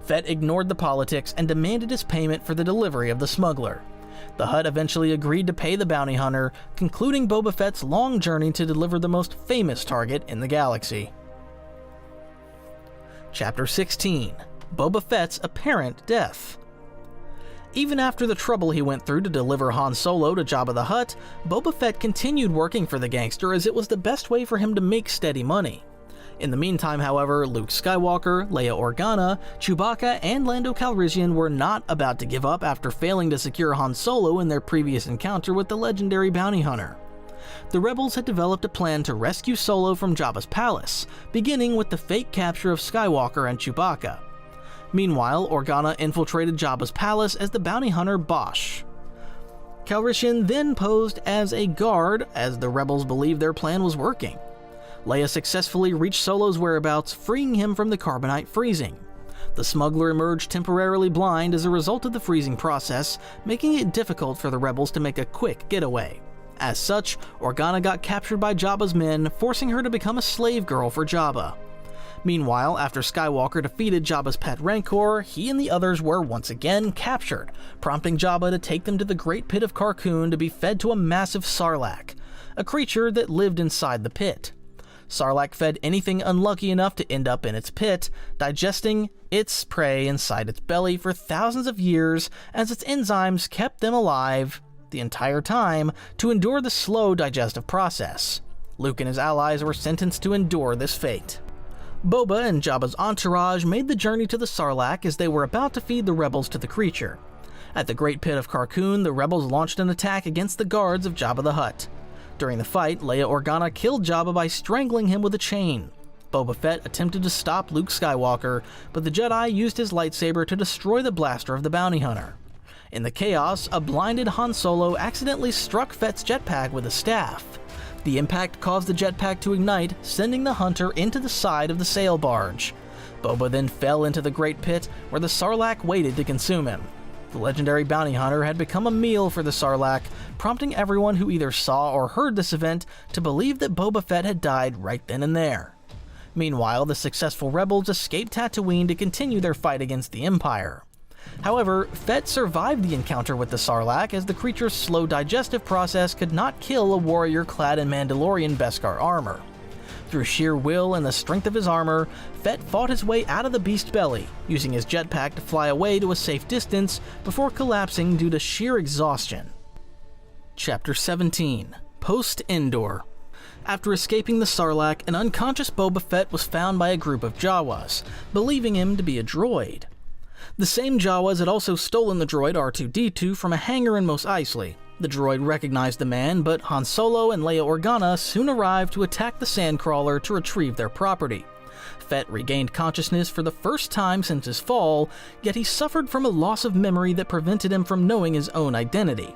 Fett ignored the politics and demanded his payment for the delivery of the smuggler. The Hutt eventually agreed to pay the bounty hunter, concluding Boba Fett's long journey to deliver the most famous target in the galaxy. Chapter 16: Boba Fett's Apparent Death. Even after the trouble he went through to deliver Han Solo to Jabba the Hutt, Boba Fett continued working for the gangster as it was the best way for him to make steady money. In the meantime, however, Luke Skywalker, Leia Organa, Chewbacca, and Lando Calrissian were not about to give up after failing to secure Han Solo in their previous encounter with the legendary bounty hunter. The rebels had developed a plan to rescue Solo from Jabba's palace, beginning with the fake capture of Skywalker and Chewbacca. Meanwhile, Organa infiltrated Jabba's palace as the bounty hunter Bosch. Calrissian then posed as a guard, as the rebels believed their plan was working. Leia successfully reached Solo's whereabouts, freeing him from the carbonite freezing. The smuggler emerged temporarily blind as a result of the freezing process, making it difficult for the rebels to make a quick getaway. As such, Organa got captured by Jabba's men, forcing her to become a slave girl for Jabba. Meanwhile, after Skywalker defeated Jabba's pet Rancor, he and the others were once again captured, prompting Jabba to take them to the Great Pit of Carkoon to be fed to a massive sarlacc, a creature that lived inside the pit. Sarlacc fed anything unlucky enough to end up in its pit, digesting its prey inside its belly for thousands of years as its enzymes kept them alive the entire time to endure the slow digestive process. Luke and his allies were sentenced to endure this fate. Boba and Jabba's entourage made the journey to the sarlacc as they were about to feed the rebels to the creature. At the Great Pit of Carkoon, the rebels launched an attack against the guards of Jabba the Hutt. During the fight, Leia Organa killed Jabba by strangling him with a chain. Boba Fett attempted to stop Luke Skywalker, but the Jedi used his lightsaber to destroy the blaster of the bounty hunter. In the chaos, a blinded Han Solo accidentally struck Fett's jetpack with a staff. The impact caused the jetpack to ignite, sending the hunter into the side of the sail barge. Boba then fell into the Great Pit, where the sarlacc waited to consume him. The legendary bounty hunter had become a meal for the sarlacc, prompting everyone who either saw or heard this event to believe that Boba Fett had died right then and there. Meanwhile, the successful rebels escaped Tatooine to continue their fight against the Empire. However, Fett survived the encounter with the Sarlacc as the creature's slow digestive process could not kill a warrior clad in Mandalorian Beskar armor. Through sheer will and the strength of his armor, Fett fought his way out of the beast belly, using his jetpack to fly away to a safe distance before collapsing due to sheer exhaustion. Chapter 17. Post-Endor. After escaping the Sarlacc, an unconscious Boba Fett was found by a group of Jawas, believing him to be a droid. The same Jawas had also stolen the droid R2-D2 from a hangar in Mos Eisley. The droid recognized the man, but Han Solo and Leia Organa soon arrived to attack the Sandcrawler to retrieve their property. Fett regained consciousness for the first time since his fall, yet he suffered from a loss of memory that prevented him from knowing his own identity.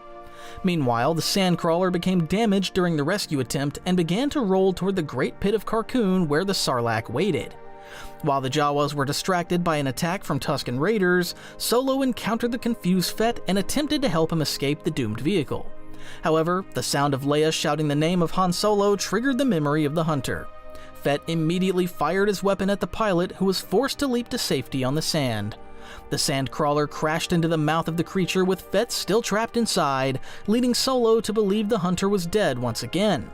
Meanwhile, the Sandcrawler became damaged during the rescue attempt and began to roll toward the Great Pit of Carkoon where the Sarlacc waited. While the Jawas were distracted by an attack from Tusken Raiders, Solo encountered the confused Fett and attempted to help him escape the doomed vehicle. However, the sound of Leia shouting the name of Han Solo triggered the memory of the hunter. Fett immediately fired his weapon at the pilot, who was forced to leap to safety on the sand. The Sandcrawler crashed into the mouth of the creature with Fett still trapped inside, leading Solo to believe the hunter was dead once again.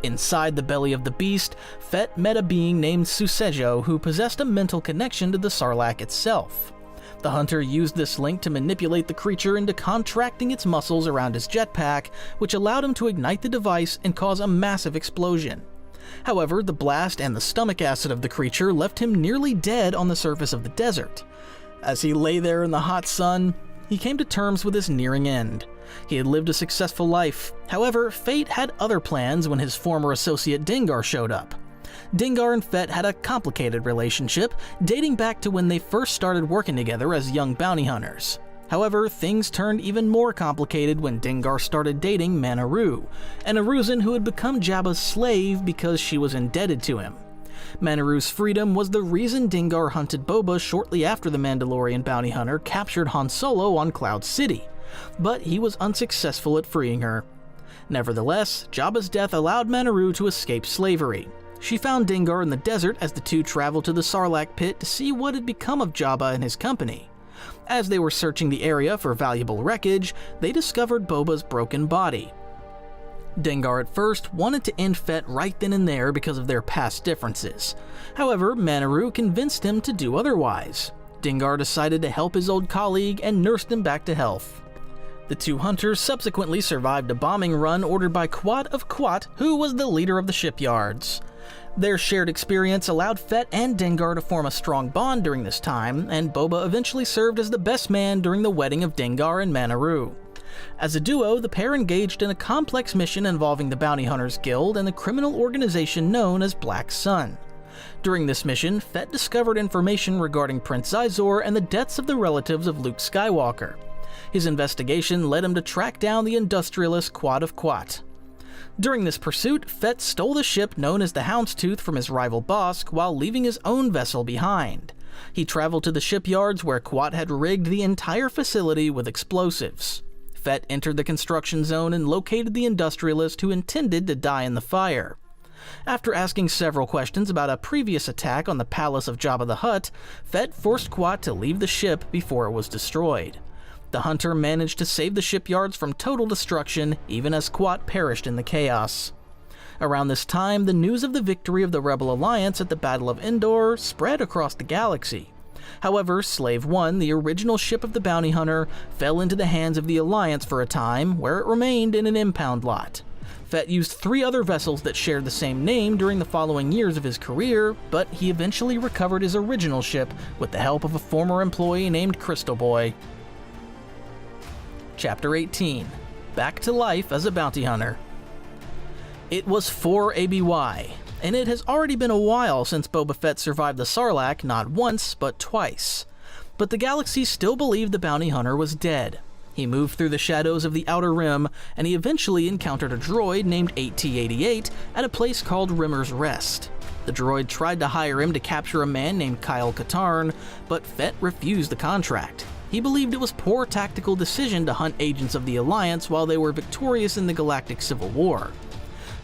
Inside the belly of the beast, Fett met a being named Susejo who possessed a mental connection to the Sarlacc itself. The hunter used this link to manipulate the creature into contracting its muscles around his jetpack, which allowed him to ignite the device and cause a massive explosion. However, the blast and the stomach acid of the creature left him nearly dead on the surface of the desert. As he lay there in the hot sun, he came to terms with his nearing end. He had lived a successful life. However, fate had other plans when his former associate Dengar showed up. Dengar and Fett had a complicated relationship, dating back to when they first started working together as young bounty hunters. However, things turned even more complicated when Dengar started dating Manaru, an Aruzan who had become Jabba's slave because she was indebted to him. Manaru's freedom was the reason Dengar hunted Boba shortly after the Mandalorian bounty hunter captured Han Solo on Cloud City, but he was unsuccessful at freeing her. Nevertheless, Jabba's death allowed Manaru to escape slavery. She found Dengar in the desert as the two traveled to the Sarlacc pit to see what had become of Jabba and his company. As they were searching the area for valuable wreckage, they discovered Boba's broken body. Dengar at first wanted to end Fett right then and there because of their past differences. However, Manaru convinced him to do otherwise. Dengar decided to help his old colleague and nursed him back to health. The two hunters subsequently survived a bombing run ordered by Quat of Quat, who was the leader of the shipyards. Their shared experience allowed Fett and Dengar to form a strong bond during this time, and Boba eventually served as the best man during the wedding of Dengar and Manaru. As a duo, the pair engaged in a complex mission involving the Bounty Hunters Guild and the criminal organization known as Black Sun. During this mission, Fett discovered information regarding Prince Zizor and the deaths of the relatives of Luke Skywalker. His investigation led him to track down the industrialist Quat of Quat. During this pursuit, Fett stole the ship known as the Houndstooth from his rival Bosk while leaving his own vessel behind. He traveled to the shipyards where Quat had rigged the entire facility with explosives. Fett entered the construction zone and located the industrialist who intended to die in the fire. After asking several questions about a previous attack on the palace of Jabba the Hutt, Fett forced Quat to leave the ship before it was destroyed. The hunter managed to save the shipyards from total destruction, even as Quat perished in the chaos. Around this time, the news of the victory of the Rebel Alliance at the Battle of Endor spread across the galaxy. However, Slave One, the original ship of the bounty hunter, fell into the hands of the Alliance for a time, where it remained in an impound lot. Fett used 3 other vessels that shared the same name during the following years of his career, but he eventually recovered his original ship with the help of a former employee named Crystal Boy. Chapter 18. Back to life as a bounty hunter. It was 4 ABY, and it has already been a while since Boba Fett survived the Sarlacc not once, but twice. But the galaxy still believed the bounty hunter was dead. He moved through the shadows of the Outer Rim, and he eventually encountered a droid named 8T88 at a place called Rimmer's Rest. The droid tried to hire him to capture a man named Kyle Katarn, but Fett refused the contract. He believed it was a poor tactical decision to hunt agents of the Alliance while they were victorious in the Galactic Civil War.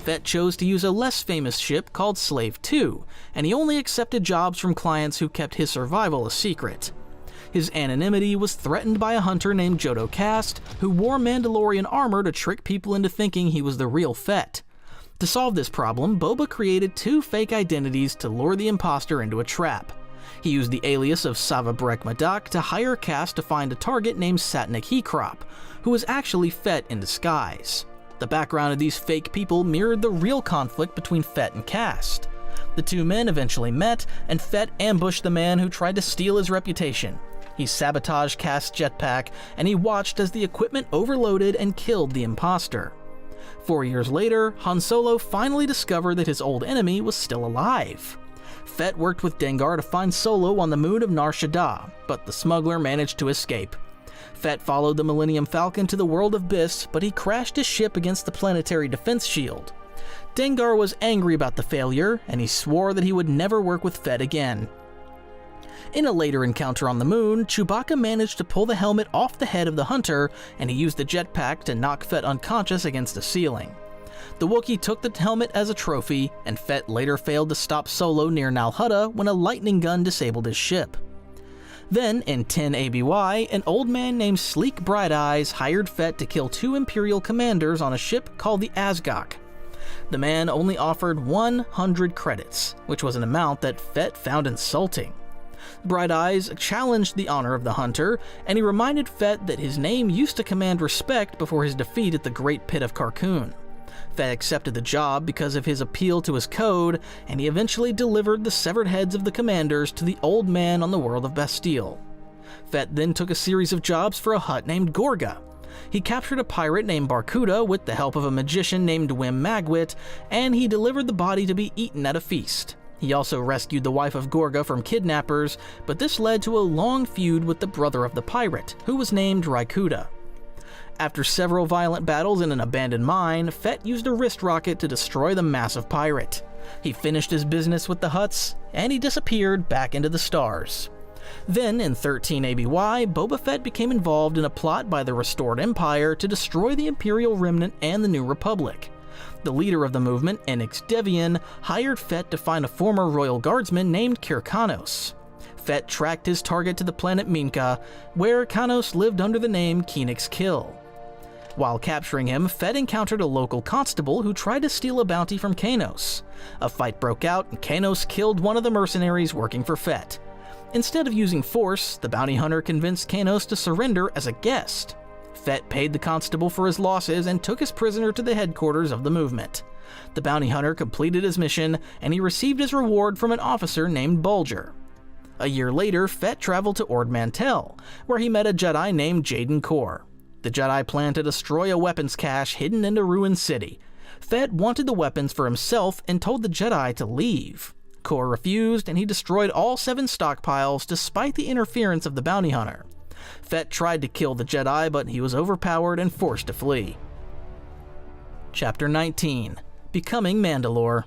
Fett chose to use a less famous ship called Slave 2, and he only accepted jobs from clients who kept his survival a secret. His anonymity was threatened by a hunter named Jodo Kast, who wore Mandalorian armor to trick people into thinking he was the real Fett. To solve this problem, Boba created 2 fake identities to lure the imposter into a trap. He used the alias of Sava Brek Madak to hire Kast to find a target named Satnik Hekrop, who was actually Fett in disguise. The background of these fake people mirrored the real conflict between Fett and Kast. The 2 men eventually met, and Fett ambushed the man who tried to steal his reputation. He sabotaged Kast's jetpack, and he watched as the equipment overloaded and killed the imposter. 4 years later, Han Solo finally discovered that his old enemy was still alive. Fett worked with Dengar to find Solo on the moon of Nar Shaddaa, but the smuggler managed to escape. Fett followed the Millennium Falcon to the world of Biss, but he crashed his ship against the planetary defense shield. Dengar was angry about the failure, and he swore that he would never work with Fett again. In a later encounter on the moon, Chewbacca managed to pull the helmet off the head of the hunter, and he used the jetpack to knock Fett unconscious against the ceiling. The Wookiee took the helmet as a trophy, and Fett later failed to stop Solo near Nal Hutta when a lightning gun disabled his ship. Then, in 10 ABY, an old man named Sleek Bright Eyes hired Fett to kill 2 Imperial commanders on a ship called the Asgok. The man only offered 100 credits, which was an amount that Fett found insulting. Bright Eyes challenged the honor of the hunter, and he reminded Fett that his name used to command respect before his defeat at the Great Pit of Carkoon. Fett accepted the job because of his appeal to his code, and he eventually delivered the severed heads of the commanders to the old man on the world of Bastille. Fett then took a series of jobs for a Hutt named Gorga. He captured a pirate named Barkuda with the help of a magician named Wim Magwit, and he delivered the body to be eaten at a feast. He also rescued the wife of Gorga from kidnappers, but this led to a long feud with the brother of the pirate, who was named Raikuda. After several violent battles in an abandoned mine, Fett used a wrist rocket to destroy the massive pirate. He finished his business with the Hutts, and he disappeared back into the stars. Then, in 13 ABY, Boba Fett became involved in a plot by the Restored Empire to destroy the Imperial Remnant and the New Republic. The leader of the movement, Enix Devian, hired Fett to find a former royal guardsman named Kirkanos. Fett tracked his target to the planet Minka, where Kanos lived under the name Kenix Kill. While capturing him, Fett encountered a local constable who tried to steal a bounty from Kanos. A fight broke out, and Kanos killed one of the mercenaries working for Fett. Instead of using force, the bounty hunter convinced Kanos to surrender as a guest. Fett paid the constable for his losses and took his prisoner to the headquarters of the movement. The bounty hunter completed his mission, and he received his reward from an officer named Bulger. A year later, Fett traveled to Ord Mantell, where he met a Jedi named Jaden Korr. The Jedi planned to destroy a weapons cache hidden in a ruined city. Fett wanted the weapons for himself and told the Jedi to leave. Korr refused, and he destroyed all 7 stockpiles despite the interference of the bounty hunter. Fett tried to kill the Jedi, but he was overpowered and forced to flee. Chapter 19. Becoming Mandalore.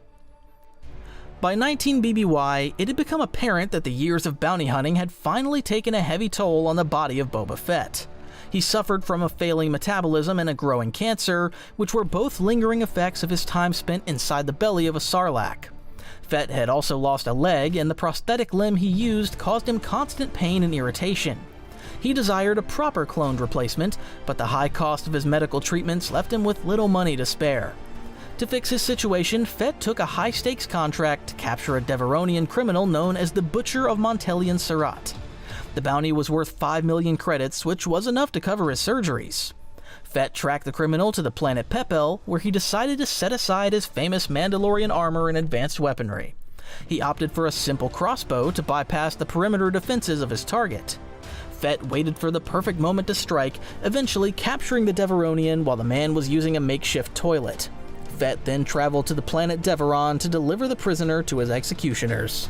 By 19 BBY, it had become apparent that the years of bounty hunting had finally taken a heavy toll on the body of Boba Fett. He suffered from a failing metabolism and a growing cancer, which were both lingering effects of his time spent inside the belly of a sarlacc. Fett had also lost a leg, and the prosthetic limb he used caused him constant pain and irritation. He desired a proper cloned replacement, but the high cost of his medical treatments left him with little money to spare. To fix his situation, Fett took a high-stakes contract to capture a Devaronian criminal known as the Butcher of Montelian Surat. The bounty was worth 5 million credits, which was enough to cover his surgeries. Fett tracked the criminal to the planet Pepel, where he decided to set aside his famous Mandalorian armor and advanced weaponry. He opted for a simple crossbow to bypass the perimeter defenses of his target. Fett waited for the perfect moment to strike, eventually capturing the Devaronian while the man was using a makeshift toilet. Fett then traveled to the planet Deveron to deliver the prisoner to his executioners.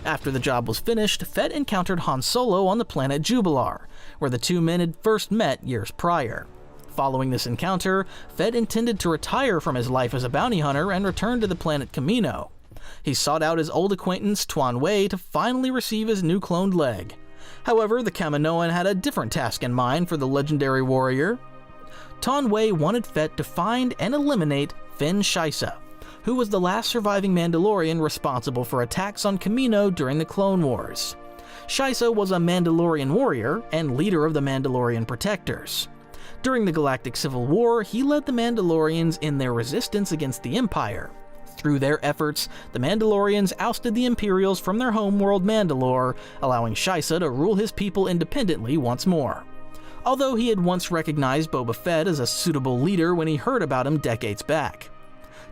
After the job was finished, Fett encountered Han Solo on the planet Jubilar, where the 2 men had first met years prior. Following this encounter, Fett intended to retire from his life as a bounty hunter and return to the planet Kamino. He sought out his old acquaintance Tuan Wei to finally receive his new cloned leg. However, the Kaminoan had a different task in mind for the legendary warrior. Tuan Wei wanted Fett to find and eliminate Finn Shisa, who was the last surviving Mandalorian responsible for attacks on Kamino during the Clone Wars. Shisa was a Mandalorian warrior and leader of the Mandalorian Protectors. During the Galactic Civil War, he led the Mandalorians in their resistance against the Empire. Through their efforts, the Mandalorians ousted the Imperials from their homeworld Mandalore, allowing Shisa to rule his people independently once more. Although he had once recognized Boba Fett as a suitable leader when he heard about him decades back.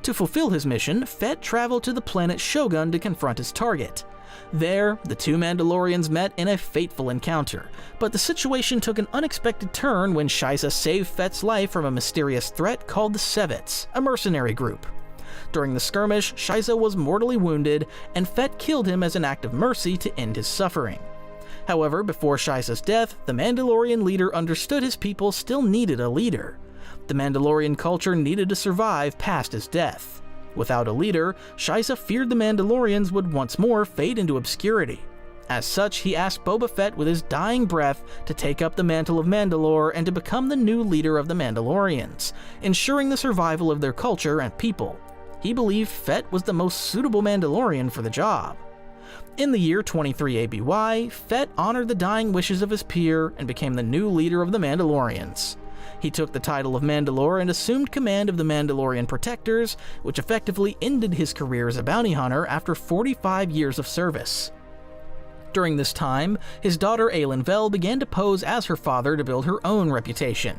To fulfill his mission, Fett traveled to the planet Shogun to confront his target. There, the two Mandalorians met in a fateful encounter, but the situation took an unexpected turn when Shisa saved Fett's life from a mysterious threat called the Sevets, a mercenary group. During the skirmish, Shisa was mortally wounded, and Fett killed him as an act of mercy to end his suffering. However, before Shisa's death, the Mandalorian leader understood his people still needed a leader. The Mandalorian culture needed to survive past his death. Without a leader, Shisa feared the Mandalorians would once more fade into obscurity. As such, he asked Boba Fett with his dying breath to take up the mantle of Mandalore and to become the new leader of the Mandalorians, ensuring the survival of their culture and people. He believed Fett was the most suitable Mandalorian for the job. In the year 23 ABY, Fett honored the dying wishes of his peer and became the new leader of the Mandalorians. He took the title of Mandalore and assumed command of the Mandalorian Protectors, which effectively ended his career as a bounty hunter after 45 years of service. During this time, his daughter Aelin Vel began to pose as her father to build her own reputation.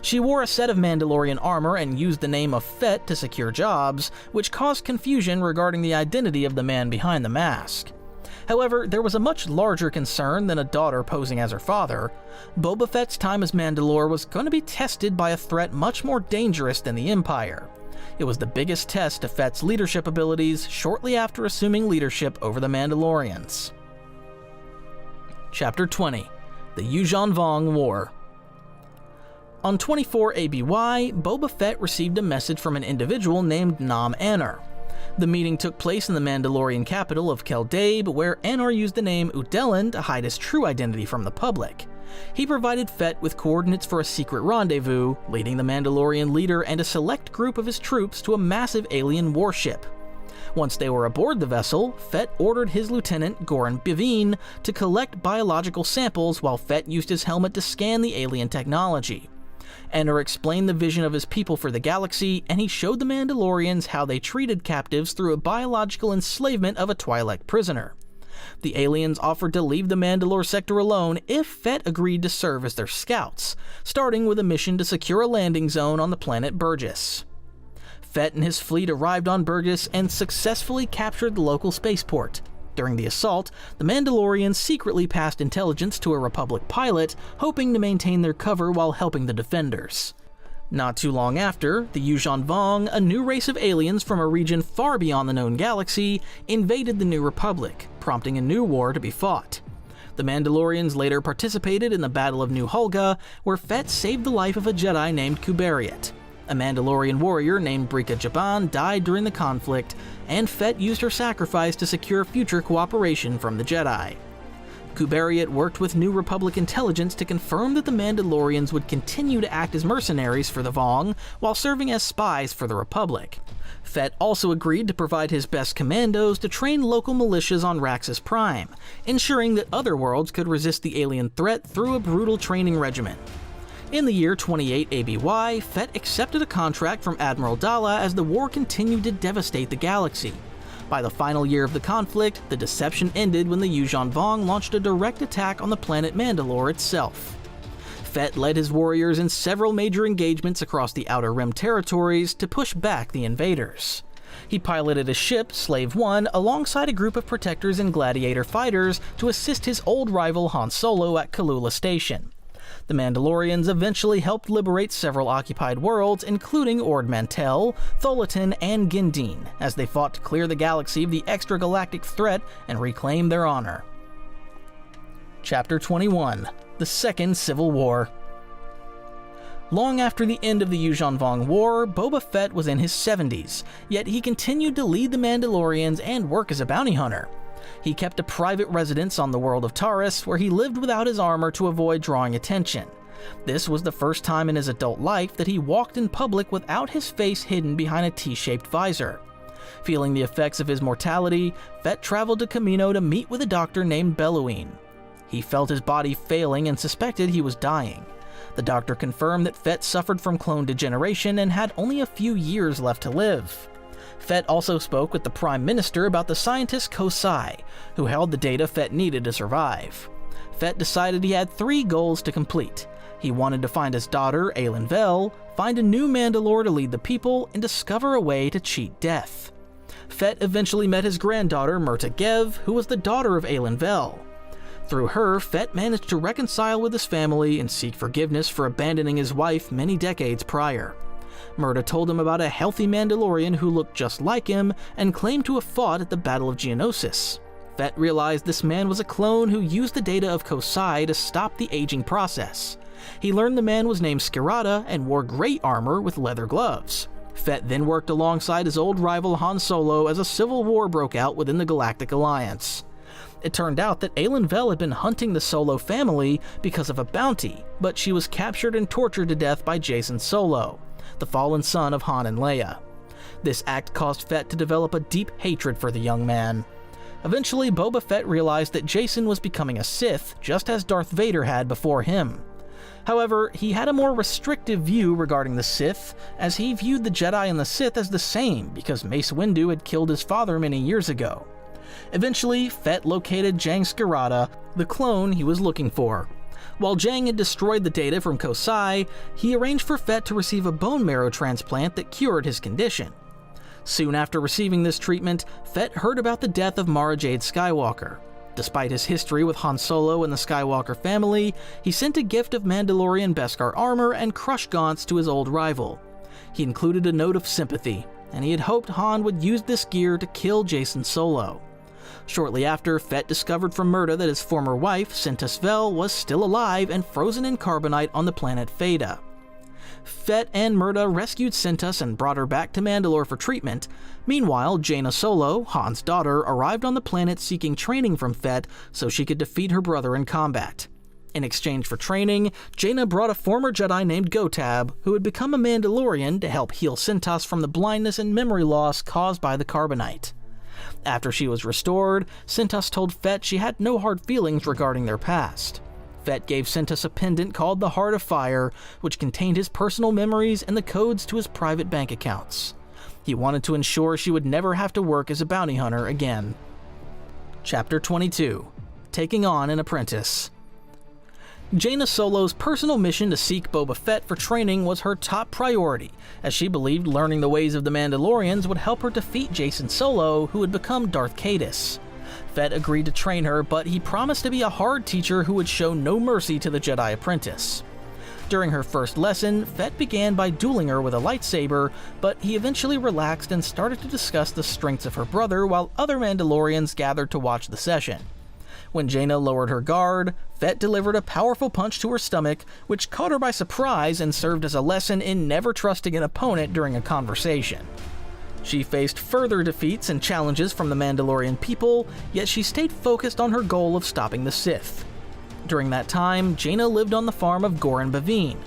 She wore a set of Mandalorian armor and used the name of Fett to secure jobs, which caused confusion regarding the identity of the man behind the mask. However, there was a much larger concern than a daughter posing as her father. Boba Fett's time as Mandalore was going to be tested by a threat much more dangerous than the Empire. It was the biggest test of Fett's leadership abilities shortly after assuming leadership over the Mandalorians. Chapter 20: The Yuuzhan Vong War. On 24 ABY, Boba Fett received a message from an individual named Nam Anor. The meeting took place in the Mandalorian capital of Kel Dabe, where Anor used the name Udellan to hide his true identity from the public. He provided Fett with coordinates for a secret rendezvous, leading the Mandalorian leader and a select group of his troops to a massive alien warship. Once they were aboard the vessel, Fett ordered his lieutenant, Goran Bivine, to collect biological samples while Fett used his helmet to scan the alien technology. Anor explained the vision of his people for the galaxy, and he showed the Mandalorians how they treated captives through a biological enslavement of a Twi'lek prisoner. The aliens offered to leave the Mandalore sector alone if Fett agreed to serve as their scouts, starting with a mission to secure a landing zone on the planet Burgess. Fett and his fleet arrived on Burgess and successfully captured the local spaceport. During the assault, the Mandalorians secretly passed intelligence to a Republic pilot, hoping to maintain their cover while helping the defenders. Not too long after, the Yuuzhan Vong, a new race of aliens from a region far beyond the known galaxy, invaded the New Republic, prompting a new war to be fought. The Mandalorians later participated in the Battle of New Hulga, where Fett saved the life of a Jedi named Kubariat. A Mandalorian warrior named Brika Jaban died during the conflict, and Fett used her sacrifice to secure future cooperation from the Jedi. Kubariat worked with New Republic intelligence to confirm that the Mandalorians would continue to act as mercenaries for the Vong while serving as spies for the Republic. Fett also agreed to provide his best commandos to train local militias on Raxus Prime, ensuring that other worlds could resist the alien threat through a brutal training regimen. In the year 28 ABY, Fett accepted a contract from Admiral Dalla as the war continued to devastate the galaxy. By the final year of the conflict, the deception ended when the Yuuzhan Vong launched a direct attack on the planet Mandalore itself. Fett led his warriors in several major engagements across the Outer Rim territories to push back the invaders. He piloted a ship, Slave One, alongside a group of Protectors and Gladiator fighters to assist his old rival Han Solo at Kalula Station. The Mandalorians eventually helped liberate several occupied worlds, including Ord Mantell, Tholatin, and Gindine, as they fought to clear the galaxy of the extragalactic threat and reclaim their honor. Chapter 21: The Second Civil War. Long after the end of the Yuuzhan Vong War, Boba Fett was in his 70s, yet he continued to lead the Mandalorians and work as a bounty hunter. He kept a private residence on the world of Taris, where he lived without his armor to avoid drawing attention. This was the first time in his adult life that he walked in public without his face hidden behind a T-shaped visor. Feeling the effects of his mortality, Fett traveled to Kamino to meet with a doctor named Belouin. He felt his body failing and suspected he was dying. The doctor confirmed that Fett suffered from clone degeneration and had only a few years left to live. Fett also spoke with the Prime Minister about the scientist Kosai, who held the data Fett needed to survive. Fett decided he had 3 goals to complete. He wanted to find his daughter, Aelin Vel, find a new Mandalore to lead the people, and discover a way to cheat death. Fett eventually met his granddaughter, Mirta Gev, who was the daughter of Aelin Vel. Through her, Fett managed to reconcile with his family and seek forgiveness for abandoning his wife many decades prior. Mirta told him about a healthy Mandalorian who looked just like him and claimed to have fought at the Battle of Geonosis. Fett realized this man was a clone who used the data of Kosai to stop the aging process. He learned the man was named Skirata and wore great armor with leather gloves. Fett then worked alongside his old rival Han Solo as a civil war broke out within the Galactic Alliance. It turned out that Aelin Vel had been hunting the Solo family because of a bounty, but she was captured and tortured to death by Jacen Solo, the fallen son of Han and Leia. This act caused Fett to develop a deep hatred for the young man. Eventually, Boba Fett realized that Jacen was becoming a Sith, just as Darth Vader had before him. However, he had a more restrictive view regarding the Sith, as he viewed the Jedi and the Sith as the same because Mace Windu had killed his father many years ago. Eventually, Fett located Jang Skirata, the clone he was looking for. While Jang had destroyed the data from Kosai, he arranged for Fett to receive a bone marrow transplant that cured his condition. Soon after receiving this treatment, Fett heard about the death of Mara Jade Skywalker. Despite his history with Han Solo and the Skywalker family, he sent a gift of Mandalorian Beskar armor and crush gaunts to his old rival. He included a note of sympathy, and he had hoped Han would use this gear to kill Jacen Solo. Shortly after, Fett discovered from Mirta that his former wife, Sentus Vel, was still alive and frozen in carbonite on the planet Theta. Fett and Mirta rescued Sentus and brought her back to Mandalore for treatment. Meanwhile, Jaina Solo, Han's daughter, arrived on the planet seeking training from Fett so she could defeat her brother in combat. In exchange for training, Jaina brought a former Jedi named Gotab, who had become a Mandalorian, to help heal Sentus from the blindness and memory loss caused by the carbonite. After she was restored, Sentus told Fett she had no hard feelings regarding their past. Fett gave Sentus a pendant called the Heart of Fire, which contained his personal memories and the codes to his private bank accounts. He wanted to ensure she would never have to work as a bounty hunter again. Chapter 22. Taking on an Apprentice. Jaina Solo's personal mission to seek Boba Fett for training was her top priority, as she believed learning the ways of the Mandalorians would help her defeat Jacen Solo, who had become Darth Caedus. Fett agreed to train her, but he promised to be a hard teacher who would show no mercy to the Jedi apprentice. During her first lesson, Fett began by dueling her with a lightsaber, but he eventually relaxed and started to discuss the strengths of her brother while other Mandalorians gathered to watch the session. When Jaina lowered her guard, Fett delivered a powerful punch to her stomach, which caught her by surprise and served as a lesson in never trusting an opponent during a conversation. She faced further defeats and challenges from the Mandalorian people, yet she stayed focused on her goal of stopping the Sith. During that time, Jaina lived on the farm of Goran Bavine,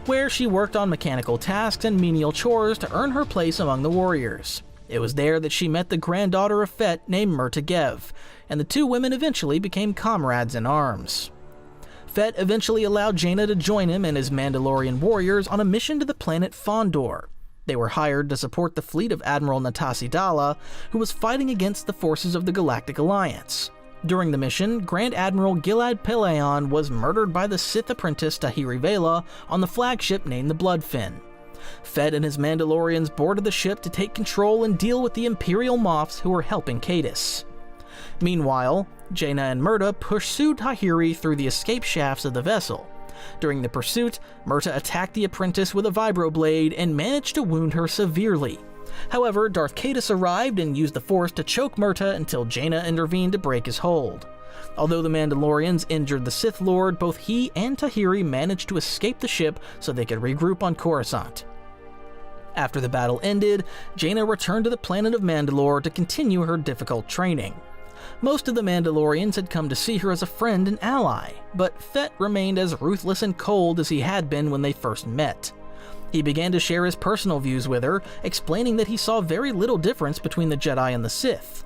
where she worked on mechanical tasks and menial chores to earn her place among the warriors. It was there that she met the granddaughter of Fett named Mirta Gev, and the two women eventually became comrades in arms. Fett eventually allowed Jaina to join him and his Mandalorian warriors on a mission to the planet Fondor. They were hired to support the fleet of Admiral Natasi Dala, who was fighting against the forces of the Galactic Alliance. During the mission, Grand Admiral Gilad Pellaeon was murdered by the Sith apprentice Tahiri Vela on the flagship named the Bloodfin. Fett and his Mandalorians boarded the ship to take control and deal with the Imperial Moffs who were helping Caedus. Meanwhile, Jaina and Mirta pursued Tahiri through the escape shafts of the vessel. During the pursuit, Mirta attacked the apprentice with a vibroblade and managed to wound her severely. However, Darth Caedus arrived and used the Force to choke Mirta until Jaina intervened to break his hold. Although the Mandalorians injured the Sith Lord, both he and Tahiri managed to escape the ship so they could regroup on Coruscant. After the battle ended, Jaina returned to the planet of Mandalore to continue her difficult training. Most of the Mandalorians had come to see her as a friend and ally, but Fett remained as ruthless and cold as he had been when they first met. He began to share his personal views with her, explaining that he saw very little difference between the Jedi and the Sith.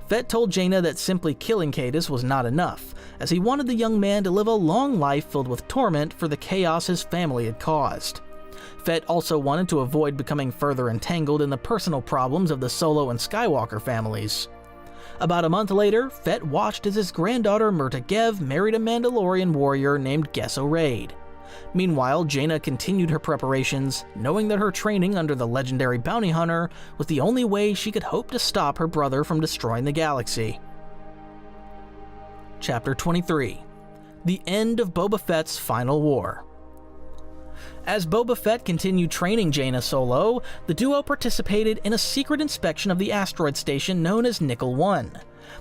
Fett told Jaina that simply killing Caedus was not enough, as he wanted the young man to live a long life filled with torment for the chaos his family had caused. Fett also wanted to avoid becoming further entangled in the personal problems of the Solo and Skywalker families. About a month later, Fett watched as his granddaughter Murta Gev married a Mandalorian warrior named Gesso Raid. Meanwhile, Jaina continued her preparations, knowing that her training under the legendary bounty hunter was the only way she could hope to stop her brother from destroying the galaxy. Chapter 23: The End of Boba Fett's Final War. As Boba Fett continued training Jaina solo, the duo participated in a secret inspection of the asteroid station known as Nickel 1.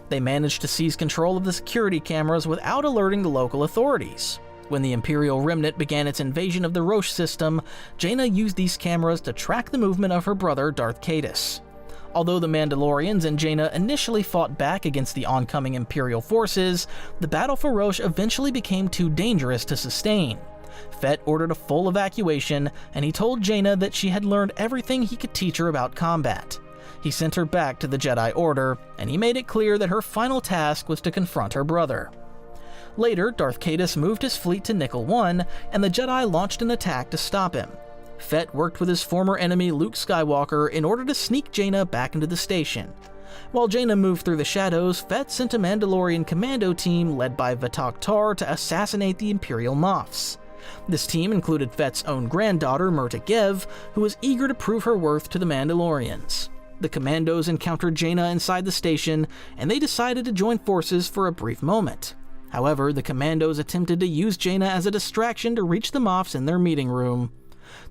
They managed to seize control of the security cameras without alerting the local authorities. When the Imperial Remnant began its invasion of the Roche system, Jaina used these cameras to track the movement of her brother Darth Caedus. Although the Mandalorians and Jaina initially fought back against the oncoming Imperial forces, the battle for Roche eventually became too dangerous to sustain. Fett ordered a full evacuation, and he told Jaina that she had learned everything he could teach her about combat. He sent her back to the Jedi Order, and he made it clear that her final task was to confront her brother. Later, Darth Caedus moved his fleet to Nickel 1, and the Jedi launched an attack to stop him. Fett worked with his former enemy Luke Skywalker in order to sneak Jaina back into the station. While Jaina moved through the shadows, Fett sent a Mandalorian commando team led by Vatak Tar to assassinate the Imperial Moffs. This team included Fett's own granddaughter Murta Gev, who was eager to prove her worth to the Mandalorians. The commandos encountered Jaina inside the station, and they decided to join forces for a brief moment. However, the commandos attempted to use Jaina as a distraction to reach the Moffs in their meeting room.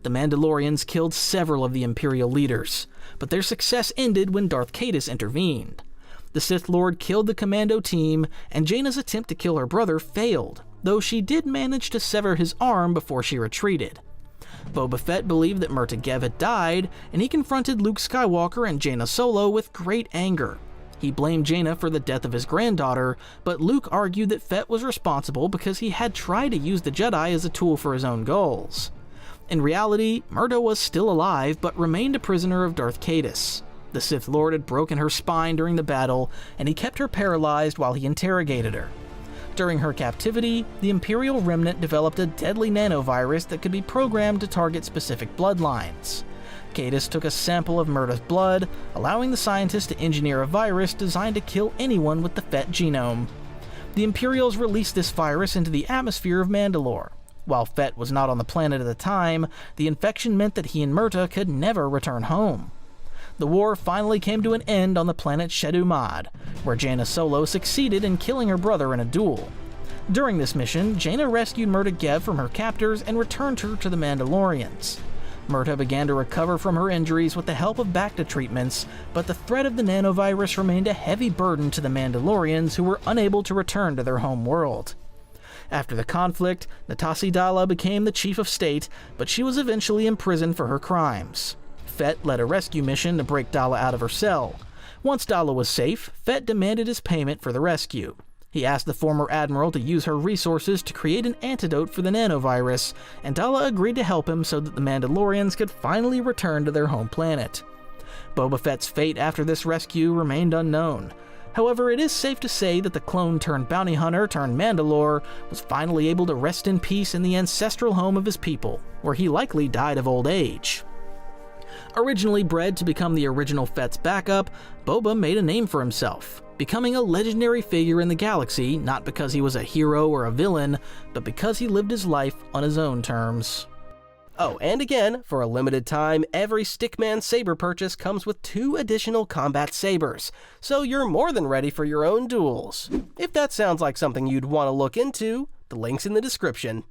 The Mandalorians killed several of the Imperial leaders, but their success ended when Darth Caedus intervened. The Sith Lord killed the commando team, and Jaina's attempt to kill her brother failed, though she did manage to sever his arm before she retreated. Boba Fett believed that Murta Gev had died, and he confronted Luke Skywalker and Jaina solo with great anger. He blamed Jaina for the death of his granddaughter, but Luke argued that Fett was responsible because he had tried to use the Jedi as a tool for his own goals. In reality, Murta was still alive, but remained a prisoner of Darth Caedus. The Sith Lord had broken her spine during the battle, and he kept her paralyzed while he interrogated her. During her captivity, the Imperial Remnant developed a deadly nanovirus that could be programmed to target specific bloodlines. Caedus took a sample of Murta's blood, allowing the scientists to engineer a virus designed to kill anyone with the Fett genome. The Imperials released this virus into the atmosphere of Mandalore. While Fett was not on the planet at the time, the infection meant that he and Murta could never return home. The war finally came to an end on the planet Shedu Mad, where Jaina solo succeeded in killing her brother in a duel. During this mission, Jaina rescued Murta Gev from her captors and returned her to the Mandalorians. Murta began to recover from her injuries with the help of Bacta treatments, but the threat of the nanovirus remained a heavy burden to the Mandalorians who were unable to return to their home world. After the conflict, Natasi Dala became the chief of state, but she was eventually imprisoned for her crimes. Fett led a rescue mission to break Dala out of her cell. Once Dala was safe, Fett demanded his payment for the rescue. He asked the former admiral to use her resources to create an antidote for the nanovirus, and Dala agreed to help him so that the Mandalorians could finally return to their home planet. Boba Fett's fate after this rescue remained unknown. However, it is safe to say that the clone-turned-bounty hunter-turned-Mandalore was finally able to rest in peace in the ancestral home of his people, where he likely died of old age. Originally bred to become the original Fett's backup, Boba made a name for himself, becoming a legendary figure in the galaxy not because he was a hero or a villain, but because he lived his life on his own terms. Oh, and again, for a limited time, every Stickman saber purchase comes with 2 additional combat sabers, so you're more than ready for your own duels. If that sounds like something you'd want to look into, the link's in the description.